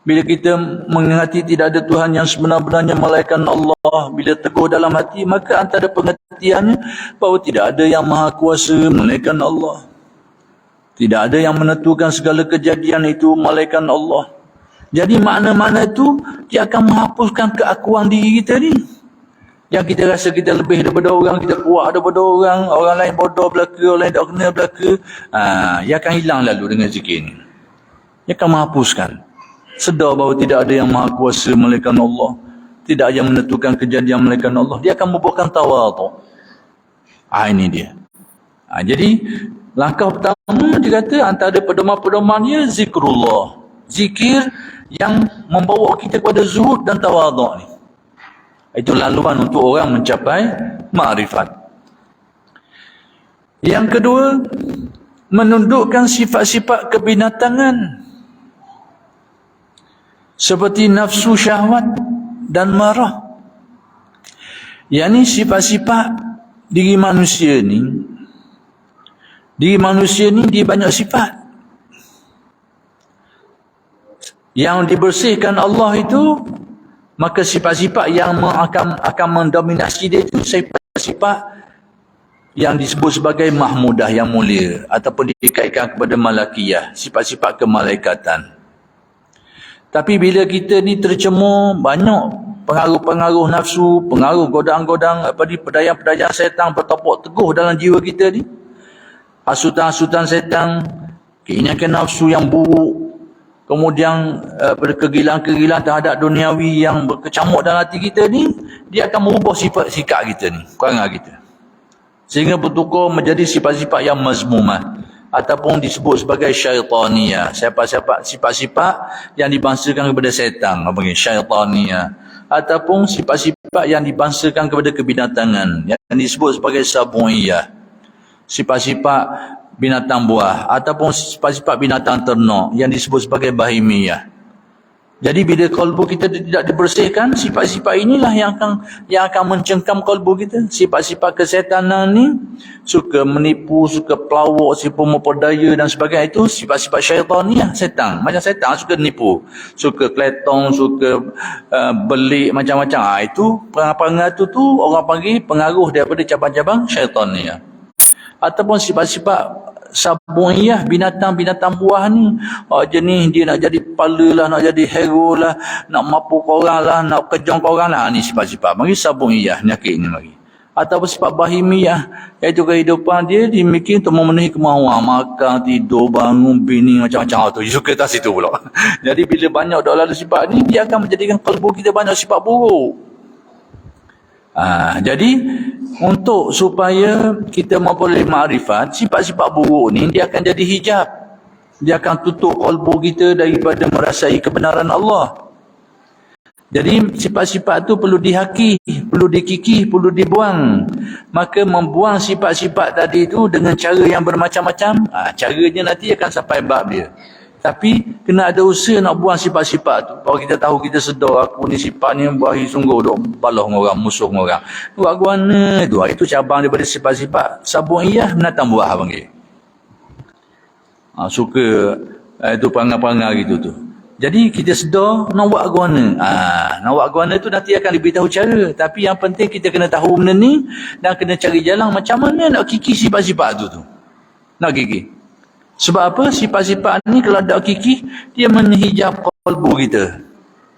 Bila kita mengingati tidak ada Tuhan yang sebenar-benarnya melainkan Allah, bila teguh dalam hati, maka antara pengertiannya bahawa tidak ada yang maha kuasa melainkan Allah. Tidak ada yang menentukan segala kejadian itu melainkan Allah. Jadi makna-makna itu dia akan menghapuskan keakuan diri kita ni. Yang kita rasa kita lebih daripada orang, kita kuat daripada orang lain bodoh belaka, orang lain tak kena belaka. Ia akan hilang lalu dengan zikir ni. Ia akan menghapuskan. Sedar bahawa tidak ada yang maha kuasa melainkan Allah. Tidak ada yang menentukan kejadian melainkan Allah. Dia akan membuahkan tawaduk. Ini dia. Jadi langkah pertama dia kata antara pedoman-pedomannya zikrullah. Zikir yang membawa kita kepada zuhud dan tawaduk ni. Itu laluan untuk orang mencapai makrifat. Yang kedua, menundukkan sifat-sifat kebinatangan seperti nafsu syahwat dan marah. Yang ni sifat-sifat diri manusia ni. Diri manusia ni dia banyak sifat. Yang dibersihkan Allah itu, maka sifat-sifat yang akan mendominasi dia itu sifat-sifat yang disebut sebagai mahmudah, yang mulia, ataupun dikaitkan kepada malakiyah, sifat-sifat kemalaikatan. Tapi bila kita ni tercemur banyak pengaruh-pengaruh nafsu, pengaruh godaan-godaan pedayang-pedayang syaitan bertopok teguh dalam jiwa kita ni, hasutan-hasutan setan, keinginan nafsu yang buruk, kemudian kegilaan-kegilaan terhadap duniawi yang berkecamuk dalam hati kita ni, dia akan merubah sikap kita ni, perangai kita, sehingga bertukar menjadi sifat-sifat yang mazmumah ataupun disebut sebagai syaitaniyah. Sifat-sifat yang dibangsakan kepada setan, apa panggil syaitaniyah, ataupun sifat-sifat yang dibangsakan kepada kebinatangan yang disebut sebagai sabuiyah, sifat-sifat binatang buah, ataupun sifat-sifat binatang ternak yang disebut sebagai bahimiyah. Jadi bila kalbu kita tidak dibersihkan, sifat-sifat inilah yang akan mencengkam kalbu kita. Sifat-sifat kesetanan ni, suka menipu, suka pelawak, suka memperdaya dan sebagainya, itu sifat-sifat syaitaniyah, setan. Macam setan suka nipu, suka keletong, suka belik, macam-macam. Itu perangai-perangai tu orang panggil pengaruh daripada cabang-cabang syaitaniyah. Ataupun sifat-sifat sabuiyah, binatang-binatang buah ni, jenis dia nak jadi kepala lah, nak jadi hero lah, nak mapuk orang lah, nak kejong orang lah. Ni sifat-sifat mari sabuiyah, nyakit ni mari. Ataupun sifat bahimiyah, iaitu kehidupan dia dimiliki untuk memenuhi kemahuan, makan, tidur, bangun, bini, macam-macam tu. Dia suka atas situ pula. Jadi bila banyak dah lalu sifat ni, dia akan menjadikan kalbu kita banyak sifat buruk. Jadi untuk supaya kita memperoleh makrifat, sifat-sifat buruk ni dia akan jadi hijab. Dia akan tutup kalbu kita daripada merasai kebenaran Allah. Jadi sifat-sifat tu perlu dihaki, perlu dikikih, perlu dibuang. Maka membuang sifat-sifat tadi tu dengan cara yang bermacam-macam, caranya nanti akan sampai bab dia. Tapi kena ada usaha nak buang sifat-sifat tu. Kalau kita tahu, kita sedar aku ni sifat ni bahi sungguh duk balah dengan orang, musuh dengan orang. Buat guana tu. Itu cabang daripada sifat-sifat sabuiyah, binatang buah panggil. Suka itu perangai-perangai gitu tu. Jadi kita sedar nak buat guana. Nak buat guana tu nanti akan diberitahu cara. Tapi yang penting kita kena tahu benda ni dan kena cari jalan macam mana nak kikis sifat-sifat tu. Nak kikis. Sebab apa? Sifat-sifat ni kalau tak kikih, dia menghijab kalbu kita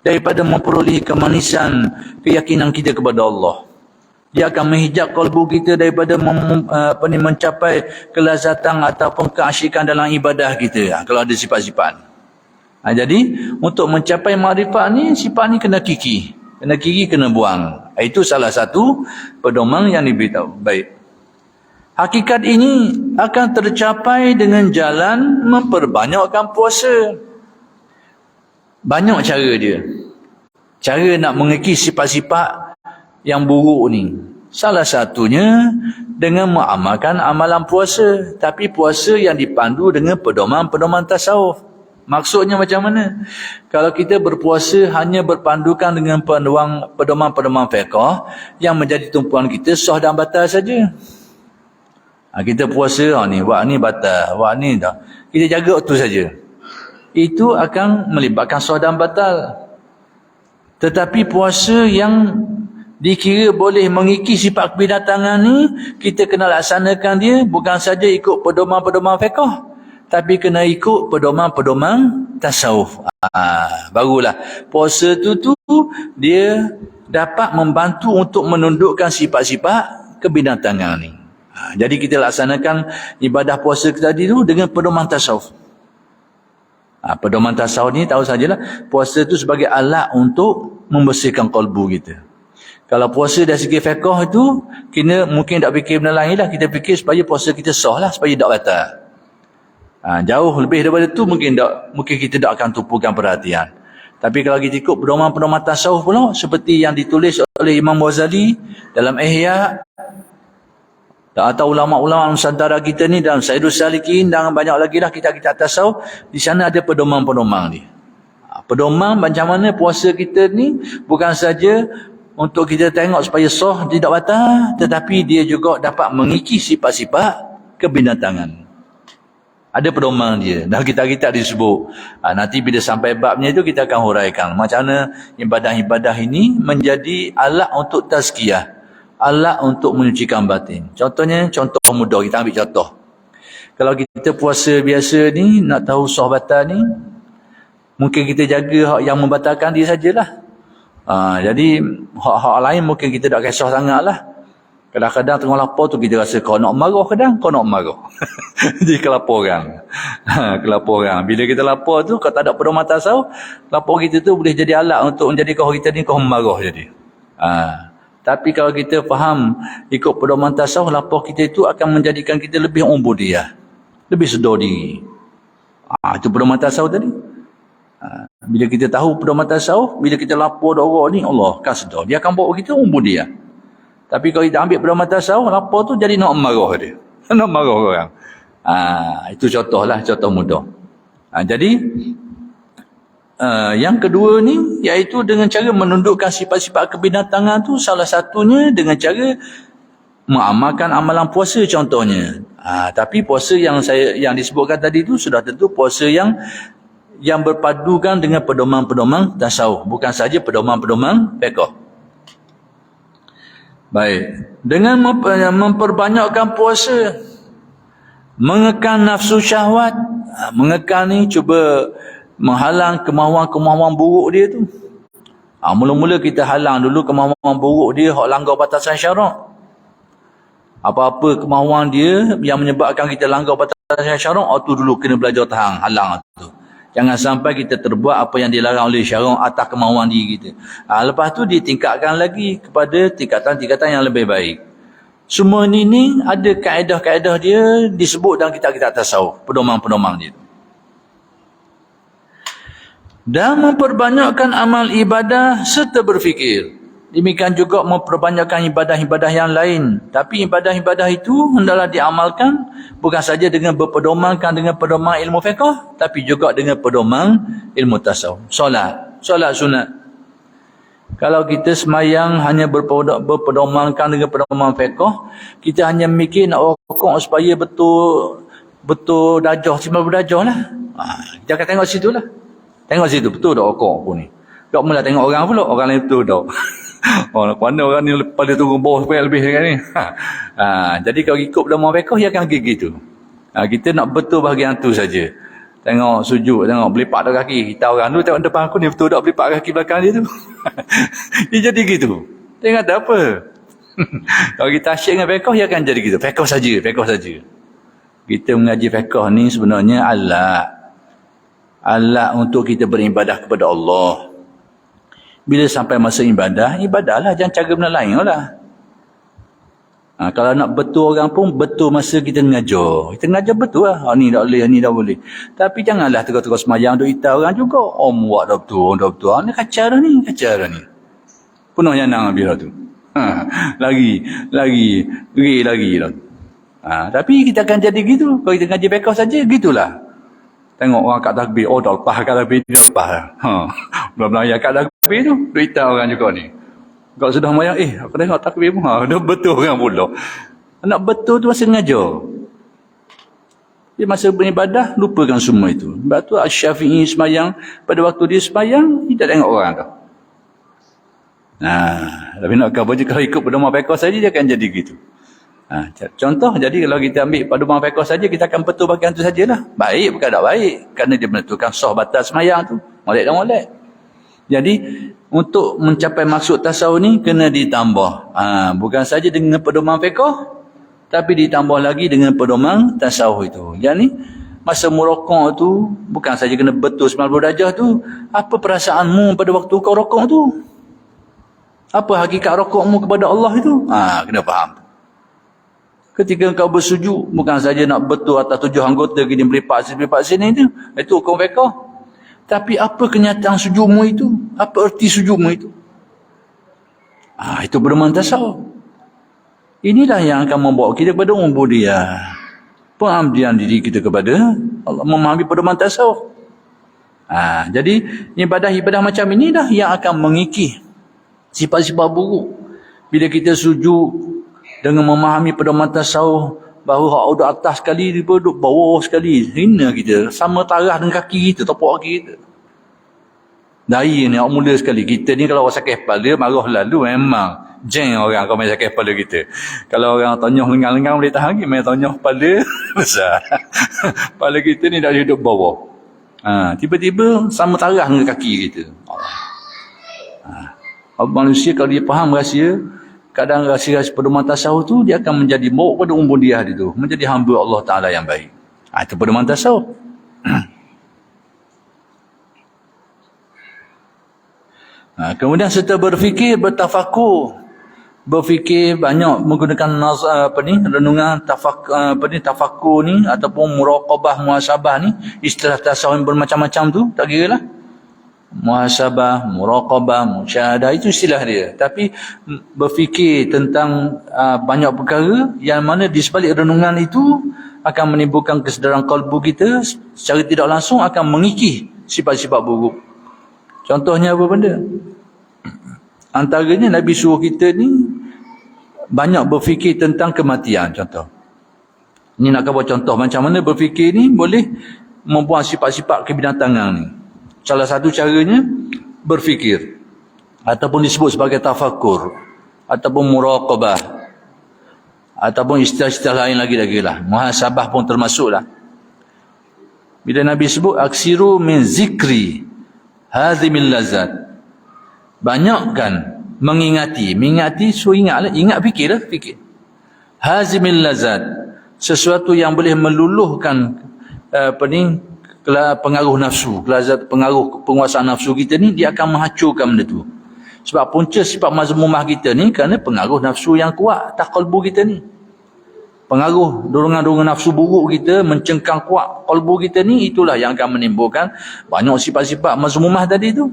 daripada memperoleh kemanisan keyakinan kita kepada Allah. Dia akan menghijab kalbu kita daripada mencapai kelazatan ataupun keasyikan dalam ibadah kita, kalau ada sifat-sifat. Jadi untuk mencapai makrifat ni, sifat ni kena kikih, kena buang. Itu salah satu pedoman yang diberitahu. Baik. Hakikat ini akan tercapai dengan jalan memperbanyakkan puasa. Banyak cara dia. Cara nak mengikis sifat-sifat yang buruk ni. Salah satunya dengan mengamalkan amalan puasa. Tapi puasa yang dipandu dengan pedoman-pedoman tasawuf. Maksudnya macam mana? Kalau kita berpuasa hanya berpandukan dengan pedoman-pedoman fiqh yang menjadi tumpuan kita, sah dan batal saja. Kita puasa, ni buat ni batal, buat ni tak. Kita jaga tu saja. Itu akan melibatkan sah dan batal. Tetapi puasa yang dikira boleh mengikis sifat kebinatangan ni, kita kena laksanakan dia bukan saja ikut pedoman-pedoman fiqh, tapi kena ikut pedoman-pedoman tasawuf. Barulah puasa tu dia dapat membantu untuk menundukkan sifat-sifat kebinatangan ni. Jadi kita laksanakan ibadah puasa tadi tu dengan pedoman tasawuf. Pedoman tasawuf ni tahu sajalah, puasa tu sebagai alat untuk membersihkan kalbu kita. Kalau puasa dari segi fiqh itu, kita mungkin tak fikir benda lain lah. Kita fikir supaya puasa kita sah lah, supaya tak batal. Jauh lebih daripada tu mungkin kita tak akan tumpukan perhatian. Tapi kalau kita ikut pedoman-pedoman tasawuf pula, seperti yang ditulis oleh Imam Ghazali dalam Ihya, atau ulama-ulama Nusantara kita ni dalam Sayyidus Salikin dan banyak lagi lah kitab-kitab tasawuf, di sana ada pedoman-pedoman ni. Pedoman macam mana puasa kita ni bukan saja untuk kita tengok supaya sah tidak batal, tetapi dia juga dapat mengikis sifat-sifat kebinatangan. Ada pedoman dia. Dalam kitab-kitab disebut. Nanti bila sampai babnya itu kita akan huraikan macam mana ibadah-ibadah ini menjadi alat untuk tazkiyah, alat untuk menyucikan batin. Contohnya, contoh mudah, kita ambil contoh. Kalau kita puasa biasa ni, nak tahu sah batal ni, mungkin kita jaga hak yang membatalkan dia sajalah. Jadi hak-hak lain mungkin kita tak kisah sangat lah. Kadang-kadang tengah lapar tu kita rasa kau nak marah kadang, kau nak marah. Jadi kelaparan. Kelaparan. Bila kita lapar tu, kalau tak ada pedoman tasawuf, lapar kita tu boleh jadi alat untuk menjadikan kita ni kau marah jadi. Tapi kalau kita faham ikut pedoman tasawuf, lapar kita itu akan menjadikan kita lebih ubudiyah, lebih sedar diri. Itu pedoman tasawuf tadi. Bila kita tahu pedoman tasawuf, bila kita lapar orang ni, Allah akan sedar. Dia akan bawa kita ubudiyah. Tapi kalau kita ambil pedoman tasawuf, lapar tu jadi nak marah dia. Nak marah orang. Itu contohlah, contoh mudah. Jadi yang kedua ni iaitu dengan cara menundukkan sifat-sifat kebinatangan tu, salah satunya dengan cara mengamalkan amalan puasa contohnya. Tapi puasa yang disebutkan tadi tu sudah tentu puasa yang berpadukan dengan pedoman-pedoman tasawuf, bukan saja pedoman-pedoman fiqh. Baik, dengan memperbanyakkan puasa, mengekang nafsu syahwat, mengekang ni cuba menghalang kemahuan-kemahuan buruk dia tu. Mula-mula kita halang dulu kemahuan buruk dia hak langgar batasan syarak. Apa-apa kemahuan dia yang menyebabkan kita langgar batasan syarak, tu dulu kena belajar tahan, halang tu. Jangan sampai kita terbuat apa yang dilarang oleh syarak atas kemahuan diri kita. Lepas tu ditingkatkan lagi kepada tingkatan-tingkatan yang lebih baik. Semua ni ada kaedah-kaedah dia disebut dalam kitab-kitab tasawuf, pedoman-pedoman dia. Dan memperbanyakkan amal ibadah serta berfikir. Demikian juga memperbanyakkan ibadah-ibadah yang lain. Tapi ibadah-ibadah itu hendaklah diamalkan bukan saja dengan berpedomankan dengan pedoman ilmu fiqh, tapi juga dengan pedoman ilmu tasawuf. Solat sunat. Kalau kita semayang hanya berpedomankan dengan pedoman fiqh, kita hanya mikir nak rokok supaya betul darjah, 50 darjah lah. Jangan tengok situ lah. Tengok situ, betul tak rokok aku ni. Tak mula tengok orang pula, orang lain betul tak. Mana orang ni pada turun bawah supaya lebih kan ni. Jadi kalau ikut pedoman fiqh, dia akan pergi gitu. Kita nak betul bahagian tu saja. Tengok sujud, tengok belipak dah kaki. Kita orang tu tengok depan aku ni betul tak belipak kaki belakang dia tu. Dia jadi gitu. Tengok tak apa. Kalau kita asyik dengan fiqh, dia akan jadi gitu. Fiqh saja. Kita mengaji fiqh ni sebenarnya alat untuk kita beribadah kepada Allah. Bila sampai masa ibadahlah, jangan cara benda lain lah. Kalau nak betul orang pun, betul masa kita mengajar. Kita mengajar betul lah. Ni tak boleh, ni tak boleh. Tapi janganlah terus-terus semayang untuk itar orang juga. Muak dah betul. Ni kacau dah ni. Penuh nyanang habis dah tu. Lagi dah. Tapi kita akan jadi gitu. Kalau kita ngaji fiqh saja, gitulah. Tengok orang kat takbir, dah lepas kat takbir, dia lepas lah. Belum ayat kat takbir tu, berita orang juga ni. Kalau sudah mayang, aku tengok takbir pun, dah betul orang pula. Nak betul tu masa ngajar. Dia masa beribadah, lupakan semua itu. Sebab tu Asy-Syafi'i semayang, pada waktu dia semayang, dia tak tengok orang tu. Tapi nak kau baca, kalau ikut pedoman fiqh saja, dia akan jadi gitu. Contoh, jadi kalau kita ambil pedoman fiqh saja, kita akan betul bahagian tu sajalah. Baik bukan tak baik, kerana dia menentukan sah batas semayang tu. Molek dan molek. Jadi untuk mencapai maksud tasawuf ni kena ditambah. Bukan saja dengan pedoman fiqh, tapi ditambah lagi dengan pedoman tasawuf itu. Yang ni masa merokok tu bukan saja kena betul 90 darjah tu. Apa perasaanmu pada waktu kau rokok tu? Apa hakikat rokokmu kepada Allah itu? Kena faham. Ketika kau bersujud, bukan saja nak betul atas 7 anggota gini beripak sini tu. Itu hukum fiqh. Tapi apa kenyataan sujudmu itu? Apa erti sujudmu itu? Itu pedoman tasawuf. Inilah yang akan membawa kita kepada ubudiyah. Pengabdian diri kita kepada Allah, memahami pedoman tasawuf. Jadi ibadah-ibadah macam inilah yang akan mengikis sifat-sifat buruk. Bila kita sujud dengan memahami pedoman tasawuf, bahawa hak duduk atas sekali, dia duduk bawah sekali. Hina kita. Sama tarah dengan kaki kita, topok kaki kita. Dari ni, awak mula sekali. Kita ni kalau orang sakit kepala, marah lalu memang. Jeng orang kalau main sakit kepala kita. Kalau orang tonyah lengang-lengang boleh tahan lagi, main tonyah kepala, besar. Kepala kita ni dah duduk bawah. Tiba-tiba sama tarah dengan kaki kita. Manusia kalau dia faham rahsia, kadang rasa-rasa pedoman tasawuf tu dia akan menjadi bawa pada umur dia tu, menjadi hamba Allah Ta'ala yang baik. Itu pedoman tasawuf. Kemudian serta berfikir, bertafakur, berfikir banyak menggunakan renungan tafakur ni ataupun muraqabah, muhasabah ni, istilah tasawuf bermacam-macam tu, tak kira lah. Muhasabah, muraqabah, musyahadah, itu istilah dia. Tapi berfikir tentang banyak perkara yang mana di sebalik renungan itu akan menimbulkan kesedaran kalbu kita, secara tidak langsung akan mengikis sifat-sifat buruk. Contohnya apa benda? Antaranya Nabi suruh kita ni banyak berfikir tentang kematian, contoh. Ini nak buat contoh macam mana berfikir ni boleh membuang sifat-sifat kebinatangan ni. Salah satu caranya berfikir, ataupun disebut sebagai tafakur, ataupun muraqabah, ataupun istilah-istilah lain lagi lah. Muhasabah pun termasuklah. Bila Nabi sebut aksiru min zikri hazimil lazat, banyakkan mengingati so ingatlah, ingat fikirlah, fikir. Hazimil lazat, sesuatu yang boleh meluluhkan pengaruh nafsu, pengaruh penguasaan nafsu kita ni, dia akan menghancurkan benda tu. Sebab punca sifat mazmumah kita ni kerana pengaruh nafsu yang kuat atas kalbu kita ni. Pengaruh dorongan-dorongan nafsu buruk kita mencengkang kuat kalbu kita ni, itulah yang akan menimbulkan banyak sifat-sifat mazmumah tadi tu.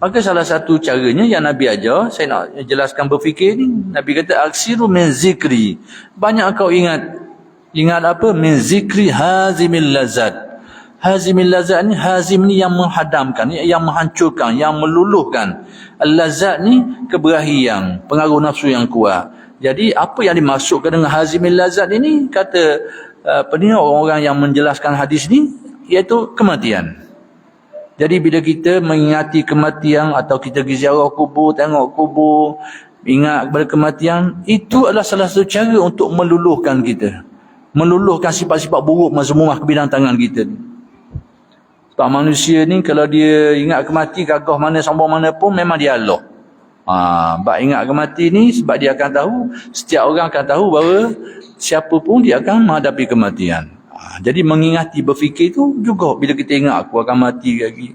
Maka salah satu caranya yang Nabi ajar, saya nak jelaskan berfikir ni, Nabi kata aksiru min zikri, banyak kau ingat. Ingat apa? Min zikri hazimil lazat. Hazimil lazat ni, hazim ni yang menghadamkan, yang menghancurkan, yang meluluhkan. Al-lazat ni keberahian, pengaruh nafsu yang kuat. Jadi apa yang dimaksudkan dengan hazimil lazat ini, kata orang-orang yang menjelaskan hadis ni, iaitu kematian. Jadi bila kita mengingati kematian atau kita pergi ziarah kubur, tengok kubur, ingat kepada kematian, itu adalah salah satu cara untuk meluluhkan kita, meluluhkan sifat-sifat buruk mazmumah kebinatangan kita ni. Sebab manusia ni kalau dia ingat kemati, gagah mana, sombong mana pun, memang dia Allah. Sebab ingat kemati ni, sebab dia akan tahu, setiap orang akan tahu bahawa siapa pun dia akan menghadapi kematian. Jadi mengingati, berfikir tu juga, bila kita ingat aku akan mati lagi,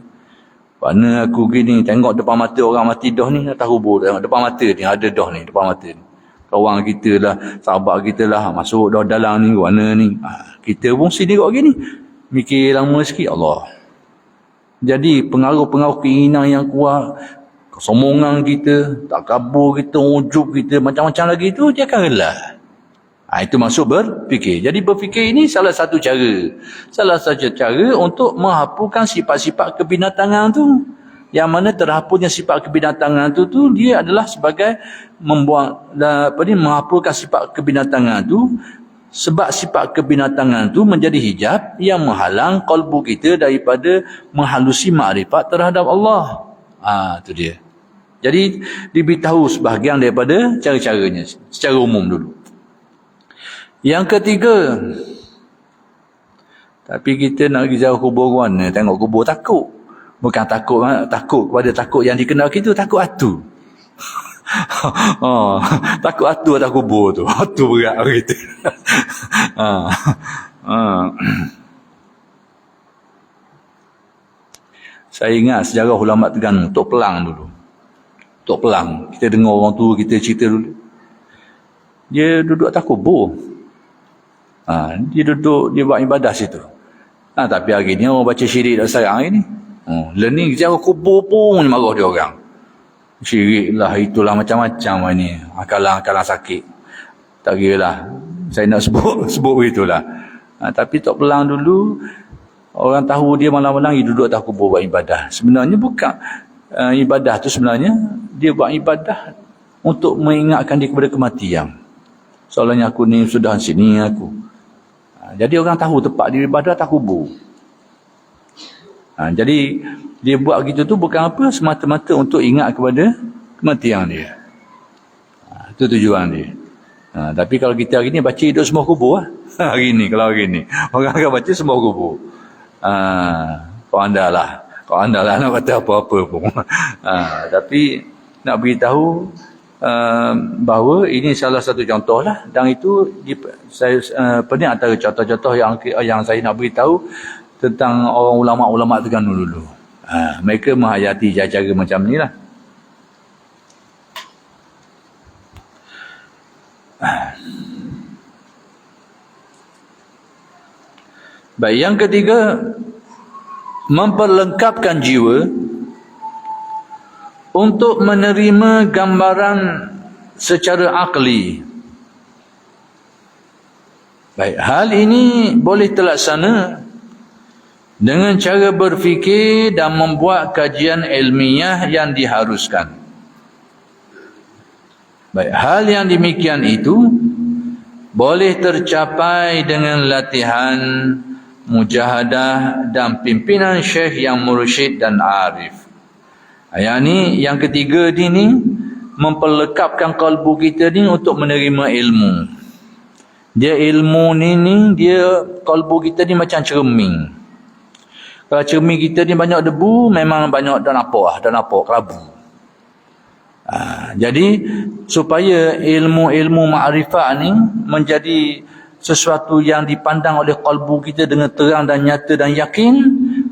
mana aku gini, tengok depan mata orang mati dah ni, atas kubur, tengok depan mata ni, ada dah ni depan mata ni. Kawan kita lah, sahabat kita lah, masuk dah dalam ni, mana ni. Kita pun sini kok gini, mikir lama sikit, Allah. Jadi pengaruh-pengaruh keinginan yang kuat, kesombongan kita, takabur kita, ujub kita, macam-macam lagi itu, dia akan relah. Itu maksud berfikir. Jadi berfikir ini salah satu cara. Salah satu cara untuk menghapuskan sifat-sifat kebinatangan tu. Yang mana terhapusnya sifat kebinatangan tu dia adalah sebagai menghapuskan sifat kebinatangan tu. Sebab sifat kebinatangan tu menjadi hijab yang menghalang kalbu kita daripada menghalusi makrifat terhadap Allah. Itu dia. Jadi diberitahu sebahagian daripada cara-caranya secara umum dulu. Yang ketiga, tapi kita nak pergi jauh kubur mana, tengok kubur takut. Bukan takut kepada takut yang dikenal kita, takut hatu. Takut hatu atas kubur tu. Hatu berat kita. Saya ingat sejarah ulama Terengganu, Tok Pelang dulu. Tok Pelang, kita dengar orang tu, kita cerita dulu. Dia duduk atas kubur. Dia duduk, dia buat ibadah situ. Tapi hari ni orang baca syirik dah sayang hari ni. Learning sejarah kubur pun marah dia orang. Syirik lah, itulah macam-macam ni. Akalan-akalan sakit. Tak kira lah. Saya nak sebut begitulah. Tapi Tok Pelang dulu, orang tahu dia malam-malam dia duduk atas kubur buat ibadah. Sebenarnya bukan ibadah tu, sebenarnya dia buat ibadah untuk mengingatkan dia kepada kematian. Soalnya aku ni sudah sini aku. Jadi orang tahu tempat dia ibadah atas kubur. Jadi dia buat gitu tu bukan apa, semata-mata untuk ingat kepada kematian dia. Itu tujuan dia. Tapi kalau kita hari ni baca hidup semua kubur lah. Hari ni, kalau hari ni orang akan baca semua kubur. Kau anda lah nak kata apa-apa pun. Tapi nak beritahu bahawa ini salah satu contoh lah, dan itu saya antara contoh-contoh yang saya nak beritahu tentang orang ulama-ulama Terengganu dulu. Mereka menghayati cara macam ni lah. Baik, yang ketiga, memperlengkapkan jiwa untuk menerima gambaran secara akli. Baik, hal ini boleh terlaksana dengan cara berfikir dan membuat kajian ilmiah yang diharuskan. Baik, hal yang demikian itu boleh tercapai dengan latihan, mujahadah dan pimpinan syekh yang mursyid dan arif. Yang ketiga ni memperlekapkan kalbu kita ni untuk menerima ilmu. Dia ilmu ni dia kalbu kita ni macam cermin. Kalau cermin kita ni banyak debu, memang banyak dah nampak kelabu. Jadi supaya ilmu-ilmu ma'rifat ni menjadi sesuatu yang dipandang oleh kalbu kita dengan terang dan nyata dan yakin,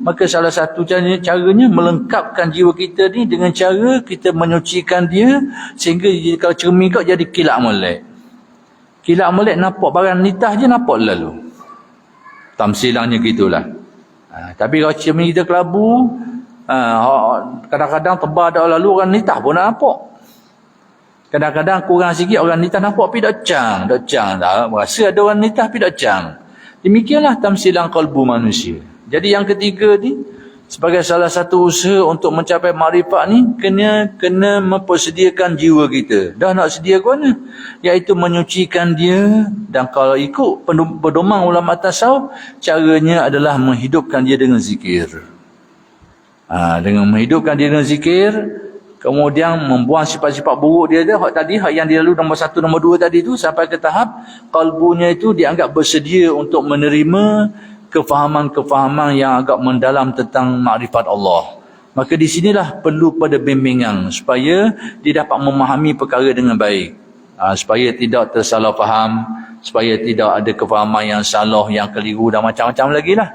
maka salah satu caranya melengkapkan jiwa kita ni dengan cara kita menyucikan dia, sehingga kalau cermin kau jadi kilat molek. Kilat molek nampak barang nitah je nampak lalu. Tamsilannya gitulah. Tapi kalau cermin kita kelabu, kadang-kadang tebal dah lalu orang nitah pun nak nampak. Kadang-kadang kurang sikit orang nitah nampak tapi dak cang dah. Rasa ada orang nitah tapi dak cang. Demikianlah tamsilan kalbu manusia. Jadi yang ketiga ni, sebagai salah satu usaha untuk mencapai makrifat ni, kena mempersediakan jiwa kita. Dah nak sedia ke mana? Iaitu menyucikan dia, dan kalau ikut pedoman ulama tasawuf, caranya adalah menghidupkan dia dengan zikir. Dengan menghidupkan dia dengan zikir, kemudian membuang sifat-sifat buruk dia hak yang dia lalu nombor 1, nombor 2 tadi tu, sampai ke tahap kalbunya itu dianggap bersedia untuk menerima kefahaman-kefahaman yang agak mendalam tentang makrifat Allah. Maka di sinilah perlu pada bimbingan supaya dia dapat memahami perkara dengan baik. Supaya tidak tersalah faham, supaya tidak ada kefahaman yang salah, yang keliru dan macam-macam lagi lah.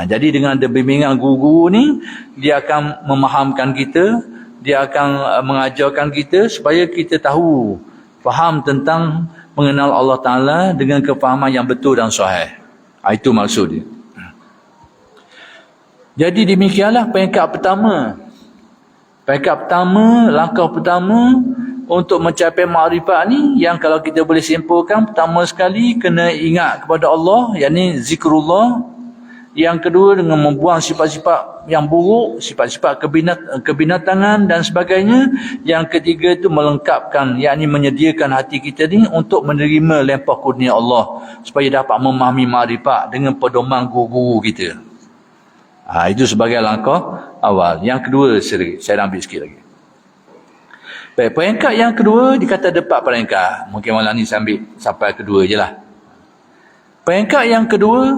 Jadi dengan ada bimbingan guru ni, dia akan memahamkan kita, dia akan mengajarkan kita supaya kita tahu, faham tentang mengenal Allah Ta'ala dengan kefahaman yang betul dan sahih. Itu maksud dia. Jadi demikianlah peringkat pertama. Langkah pertama untuk mencapai makrifat ni, yang kalau kita boleh simpulkan, pertama sekali kena ingat kepada Allah, yakni zikrullah. Yang kedua dengan membuang sifat-sifat yang buruk, sifat-sifat kebinatangan dan sebagainya. Yang ketiga itu melengkapkan, yakni menyediakan hati kita ni untuk menerima limpah kurnia Allah, supaya dapat memahami makrifat dengan pedoman guru kita. Itu sebagai langkah awal. Yang kedua, saya ambil sikit lagi. Baik, peringkat yang kedua, dikata ada 4 peringkat. Mungkin malam ni saya ambil sampai kedua je lah. Peringkat yang kedua,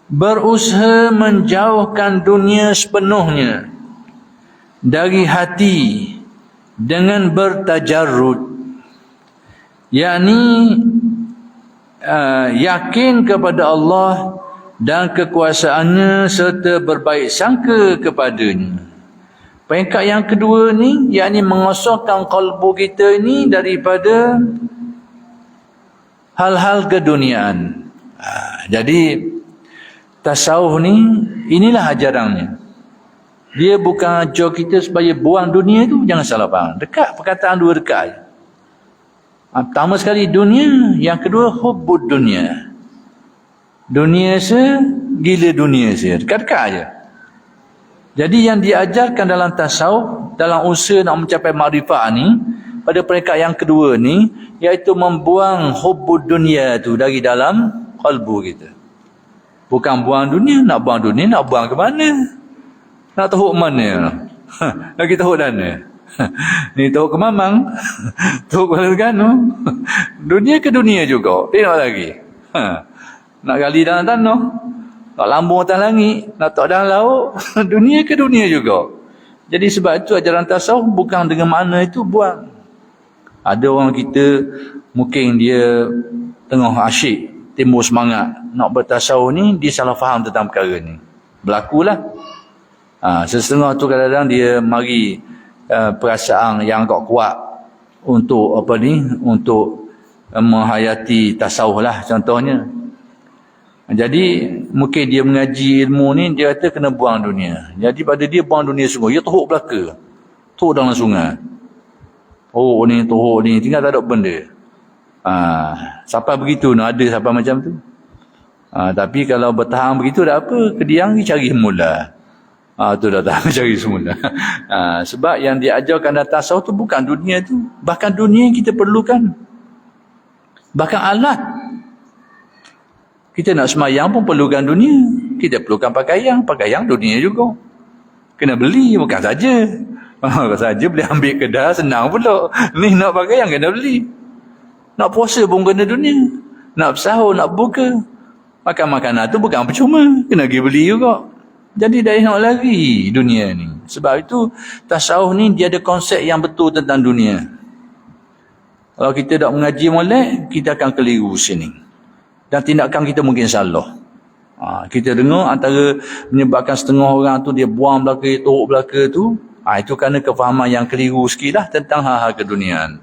berusaha menjauhkan dunia sepenuhnya dari hati dengan bertajarrud, yakni yakin kepada Allah dan kekuasaannya serta berbaik sangka kepadanya. Peringkat yang kedua ni, yakni mengosongkan kalbu kita ni daripada hal-hal keduniaan. Jadi tasawuf ni, inilah ajarannya. Dia bukan ajar kita supaya buang dunia tu, jangan salah faham. Dekat, perkataan dua dekat. Pertama sekali dunia, yang kedua hubbud dunia. Dunia gila dunia dekat-dekat aja. Jadi yang diajarkan dalam tasawuf, dalam usaha nak mencapai makrifat ni, pada peringkat yang kedua ni, iaitu membuang hubbud dunia tu dari dalam kalbu kita. Bukan buang dunia, nak buang ke mana? Nak tahu ke mana? Nak kita tahu dana. Ni tahu ke Mamang, tahu ke Terengganu. Dunia ke dunia juga. Tengok lagi. Nak gali dalam tanah, nak lambung atas langit, nak tahu dalam laut. Dunia ke dunia juga. Jadi sebab itu ajaran tasawuf bukan dengan makna itu buang. Ada orang kita mungkin dia tengah asyik, timbul semangat nak bertasawuf ni, dia salah faham tentang perkara ni. Berlakulah. Setengah tu kadang-kadang dia mari perasaan yang agak kuat untuk untuk menghayati tasawuf lah contohnya. Jadi mungkin dia mengaji ilmu ni, dia kata kena buang dunia. Jadi pada dia buang dunia sungguh, dia teruk belaka, teruk dalam sungai, teruk ni tinggal tak ada benda. Sampai begitu nak ada sampai macam tu. Tapi kalau bertahan begitu dah apa, kediang dia cari semula. Tu dah tahan cari semula. Sebab yang diajarkan dalam tasawuf tu bukan dunia tu, bahkan dunia yang kita perlukan, bahkan alat. Kita nak semayang pun perlukan dunia. Kita perlukan pakaian dunia juga. Kena beli, bukan saja. Bukan saja boleh ambil kedai, senang pula. Ni nak pakaian kena beli. Nak puasa pun kena dunia. Nak bersahur, nak buka. Makan makanan tu bukan percuma. Kena pergi beli juga. Jadi dah nak lari dunia ni. Sebab itu tasawuf ni dia ada konsep yang betul tentang dunia. Kalau kita tak mengaji molek, kita akan keliru sini. Dan tindakan kita mungkin salah. Kita dengar antara menyebabkan setengah orang tu dia buang belaka, teruk belaka tu, itu kerana kefahaman yang keliru sikit lah tentang hal-hal keduniaan.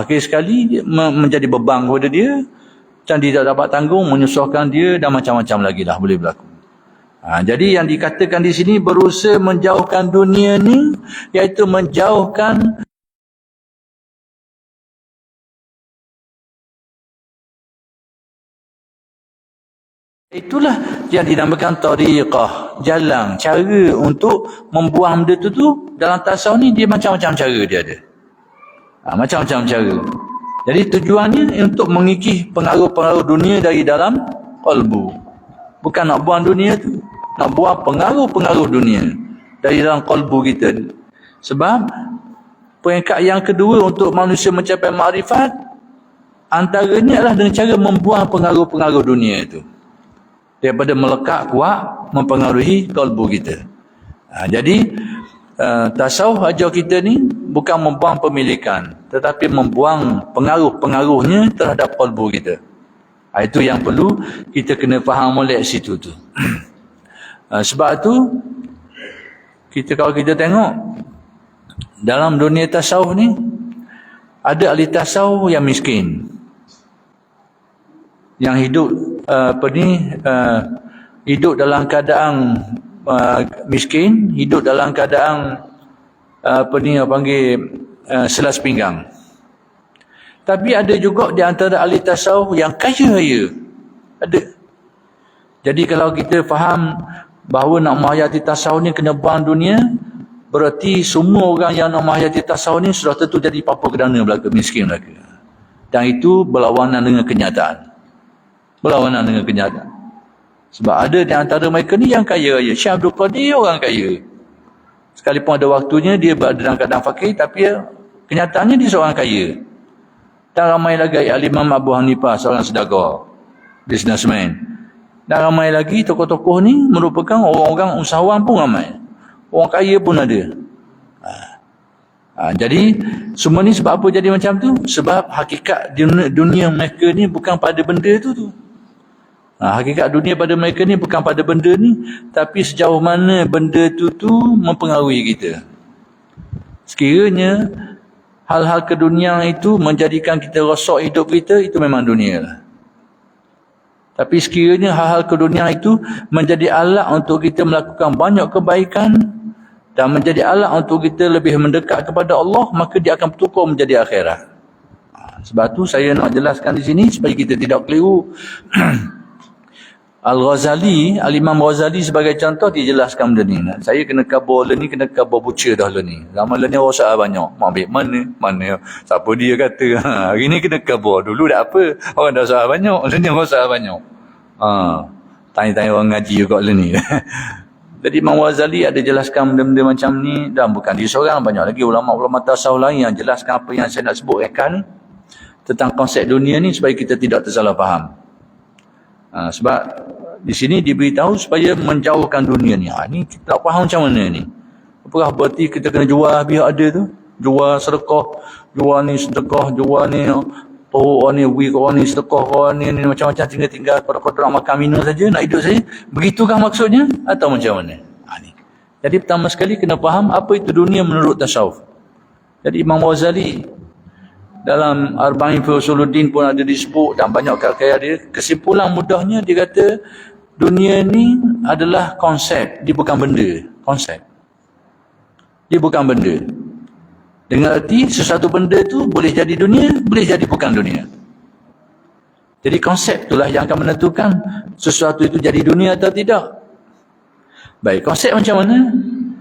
Akhir sekali dia menjadi beban kepada dia, macam dia tak dapat tanggung, menyusahkan dia dan macam-macam lagi lah boleh berlaku. Jadi yang dikatakan di sini berusaha menjauhkan dunia ni, iaitu menjauhkan itulah yang dinamakan tariqah, jalan, cara untuk membuang benda tu dalam tasawuf ni dia macam-macam cara dia ada. Macam-macam cara. Jadi tujuannya untuk mengikis pengaruh-pengaruh dunia dari dalam qalbu. Bukan nak buang dunia tu, nak buang pengaruh-pengaruh dunia dari dalam qalbu kita. Sebab peringkat yang kedua untuk manusia mencapai makrifat antaranya adalah dengan cara membuang pengaruh-pengaruh dunia itu. Daripada melekat kuat mempengaruhi kalbu kita. Jadi tasawuf ajar kita ni bukan membuang pemilikan, tetapi membuang pengaruh-pengaruhnya terhadap kalbu kita. Itu yang perlu kita kena faham oleh situ tu. Sebab tu kalau kita tengok dalam dunia tasawuf ni, ada ahli tasawuf yang miskin, yang hidup hidup dalam keadaan miskin, hidup dalam keadaan selas pinggang. Tapi ada juga di antara ahli tasawuf yang kaya-kaya. Ada. Jadi kalau kita faham bahawa nak menghayati tasawuf ni kena buang dunia, berarti semua orang yang nak menghayati tasawuf ni sudah tentu jadi papa kedana belaka, miskin belaka. Dan itu berlawanan dengan kenyataan. Berlawanan dengan kenyataan. Sebab ada di antara mereka ni yang kaya-kaya. Syekh Abdul Qadir orang kaya. Sekalipun ada waktunya dia berada dalam keadaan fakir, tapi kenyataannya dia seorang kaya. Dan ramai lagi Al-Imam Abu Hanifah, seorang sedagar, businessman. Dan ramai lagi tokoh-tokoh ni merupakan orang-orang usahawan pun ramai. Orang kaya pun ada. Jadi semua ni sebab apa jadi macam tu? Sebab hakikat dunia mereka ni bukan pada benda tu. Hakikat dunia pada mereka ni bukan pada benda ni, tapi sejauh mana benda tu mempengaruhi kita. Sekiranya hal-hal keduniaan itu menjadikan kita rosak hidup kita, itu memang dunia lah. Tapi sekiranya hal-hal keduniaan itu menjadi alat untuk kita melakukan banyak kebaikan dan menjadi alat untuk kita lebih mendekat kepada Allah, maka dia akan bertukar menjadi akhirat. Sebab tu saya nak jelaskan di sini supaya kita tidak keliru. Al-Ghazali, Al-Imam Ghazali sebagai contoh dijelaskan benda ni. Saya kena kabur ni, kena kabur buca dah ni. Zaman ni rosak banyak. Mak ambil mana. Siapa dia kata. Hari ni kena kabur. Dulu tak apa. Orang dah rosak banyak. Ni rosak banyak. Tanya-tanya orang ngaji juga ni. Jadi Imam Ghazali ada jelaskan benda-benda macam ni. Dan bukan dia seorang. Banyak lagi ulama-ulama tasawuf lain yang jelaskan apa yang saya nak sebut rekan tentang konsep dunia ni supaya kita tidak tersalah faham. Sebab di sini diberitahu supaya menjauhkan dunia ni. Ni kita tak faham macam mana ni. Apakah berarti kita kena jual biar ada tu? jual sedekah, jual ni sedekah, jual ni oh ni ni sedekah, ni macam-macam, tinggal kotor-kotor makan minum saja, nak hidup saja. Begitukah maksudnya atau macam mana? Ni. Jadi pertama sekali kena faham apa itu dunia menurut tasawuf. Jadi Imam Ghazali dalam Arba'in fi Usuluddin pun ada disebut dan banyak karya dia. Kesimpulan mudahnya dia kata dunia ni adalah konsep, dia bukan benda. Konsep. Dia bukan benda. Dengan arti sesuatu benda tu boleh jadi dunia, boleh jadi bukan dunia. Jadi konsep itulah yang akan menentukan sesuatu itu jadi dunia atau tidak. Baik, konsep macam mana?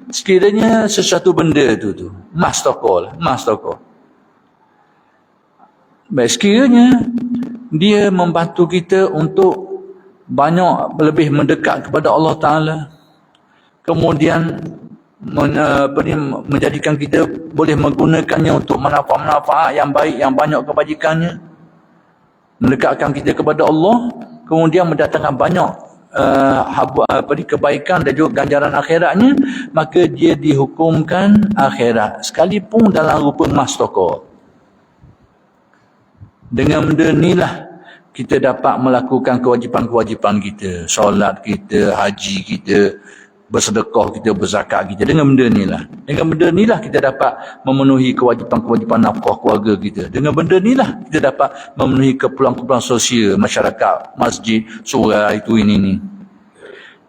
Sekiranya sesuatu benda tu emas toko lah, emas toko. Baik, sekiranya dia membantu kita untuk banyak lebih mendekat kepada Allah Ta'ala, kemudian menjadikan kita boleh menggunakannya untuk manfaat-manfaat yang baik, yang banyak kebajikannya, mendekatkan kita kepada Allah, kemudian mendatangkan banyak kebaikan dan juga ganjaran akhiratnya, maka dia dihukumkan akhirat sekalipun dalam rupa emas toko. Dengan benda inilah kita dapat melakukan kewajipan-kewajipan kita, solat kita, haji kita, bersedekah kita, berzakat kita. Dengan benda inilah. Dengan benda inilah kita dapat memenuhi kewajipan-kewajipan nafkah keluarga kita. Dengan benda inilah kita dapat memenuhi keperluan-keperluan sosial masyarakat, masjid, surau itu ini.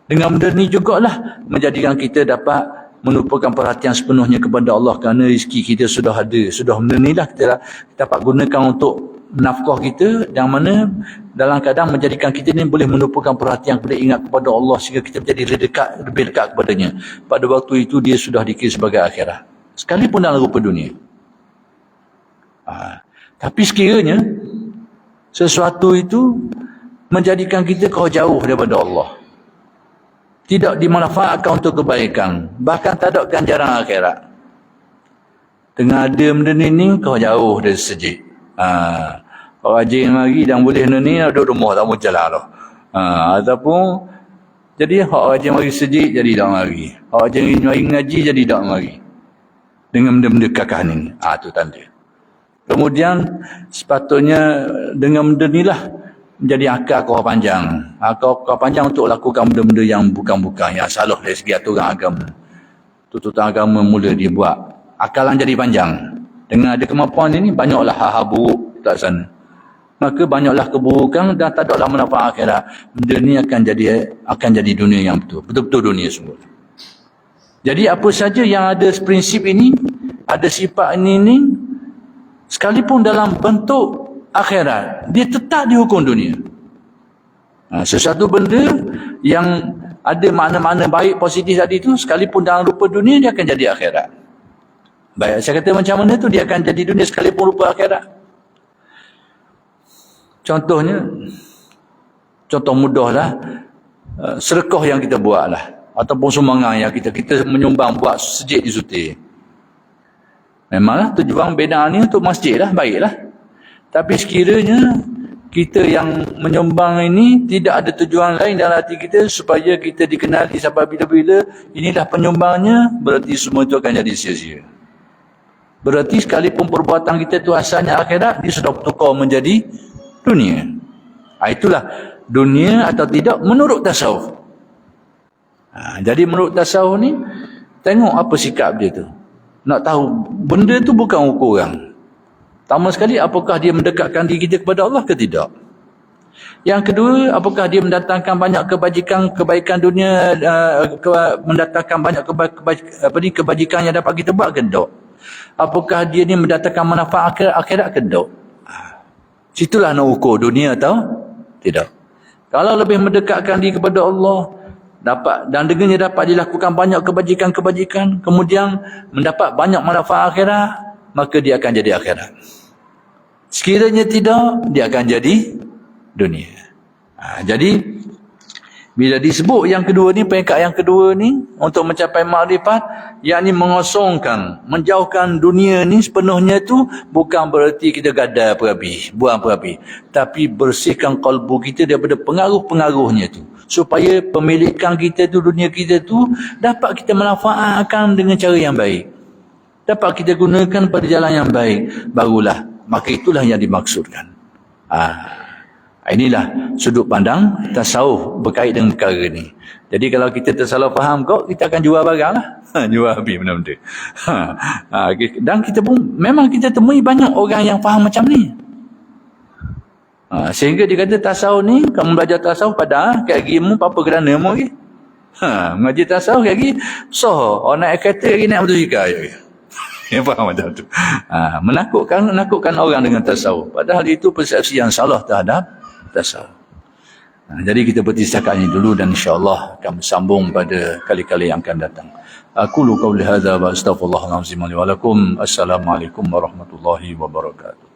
Dengan benda ini jugalah menjadikan kita dapat menumpahkan perhatian sepenuhnya kepada Allah, kerana rezeki kita sudah ada. Sudah benda inilah kita dapat gunakan untuk nafkah kita, yang mana dalam keadaan menjadikan kita ni boleh menumpukan perhatian, boleh ingat kepada Allah, sehingga kita menjadi lebih dekat kepadanya. Pada waktu itu dia sudah dikira sebagai akhirat, sekalipun dalam rupa dunia. Tapi sekiranya sesuatu itu menjadikan kita jauh daripada Allah, tidak dimanfaatkan untuk kebaikan, bahkan tak ada ganjaran akhirat, dengan ada benda ni kau jauh dari sejid. Kau rajin lagi dan boleh ni duduk rumah tak mau jalan dah. Ataupun jadi hak rajin mari sejid jadi tak mari. Hak rajin mari ngaji jadi tak mari. Dengan benda-benda kakak ni. Tu tanda. Kemudian sepatutnya dengan benda inilah menjadi akal kau panjang. Akal kau panjang untuk lakukan benda-benda yang bukan-bukan, yang salah dari segi aturan agama. Tuntutan agama mula dibuat. Akalan jadi panjang. Dengan ada kemampuan ini, banyaklah hal-hal buruk tak sana. Maka banyaklah keburukan dan tak adalah manfaat akhirat. Benda ni akan jadi dunia yang betul. Betul-betul dunia semua. Jadi apa saja yang ada prinsip ini, ada sifat ini, sekalipun dalam bentuk akhirat, dia tetap dihukum dunia. Sesuatu benda yang ada makna-makna baik, positif tadi itu, sekalipun dalam rupa dunia, dia akan jadi akhirat. Baik, saya kata macam mana tu dia akan jadi dunia sekalipun rupa akhirat. Contohnya, contoh mudahlah, sedekah yang kita buatlah, ataupun sumbangan yang kita menyumbang buat sejid di Sutir. Memanglah tujuan bina ni untuk masjid lah, baiklah. Tapi sekiranya kita yang menyumbang ini tidak ada tujuan lain dalam hati kita supaya kita dikenali sampai bila-bila, inilah penyumbangnya, berarti semua itu akan jadi sia-sia. Berarti sekalipun perbuatan kita itu asalnya akhirat, dia sudah bertukar menjadi dunia. Itulah dunia atau tidak menurut tasawuf. Jadi menurut tasawuf ni, tengok apa sikap dia tu. Nak tahu, benda tu bukan ukuran. Pertama sekali, apakah dia mendekatkan diri kita kepada Allah ke tidak? Yang kedua, apakah dia mendatangkan banyak kebaikan dunia, mendatangkan banyak kebajikan yang dapat kita buat ke tidak? Apakah dia ni mendatangkan manfaat akhirat ke tidak? Situlah nak ukur dunia atau tidak. Kalau lebih mendekatkan diri kepada Allah, dan dengannya dapat dilakukan banyak kebajikan-kebajikan, kemudian mendapat banyak manfaat akhirat, maka dia akan jadi akhirat. Sekiranya tidak, dia akan jadi dunia. Jadi bila disebut yang kedua ni, peringkat yang kedua ni, untuk mencapai makrifat, yakni mengosongkan, menjauhkan dunia ni sepenuhnya tu, bukan bererti kita gadai perabi, buang perabi, tapi bersihkan kalbu kita daripada pengaruh-pengaruhnya tu, supaya pemilikan kita tu, dunia kita tu, dapat kita manfaatkan dengan cara yang baik. dapat kita gunakan pada jalan yang baik, barulah, maka itulah yang dimaksudkan. Inilah sudut pandang tasawuf berkait dengan perkara ni. Jadi kalau kita tersalah faham kok, kita akan jual barang lah. Jual habis benda-benda. Dan kita pun, memang kita temui banyak orang yang faham macam ni. Sehingga dia kata tasawuf ni, kamu belajar tasawuf pada kat ilmu apa kerana mu lagi. Mengaji tasawuf lagi, orang naik kereta lagi, naik motosikal lagi. Yang faham macam tu. Menakutkan orang dengan tasawuf. Padahal itu persepsi yang salah terhadap tasawuf. Jadi kita berhenti setakat ini dulu, dan insya-Allah akan sambung pada kali-kali yang akan datang. Aqulu qawli hadza wa astaghfirullahal azim li wa lakum. Assalamualaikum warahmatullahi wabarakatuh.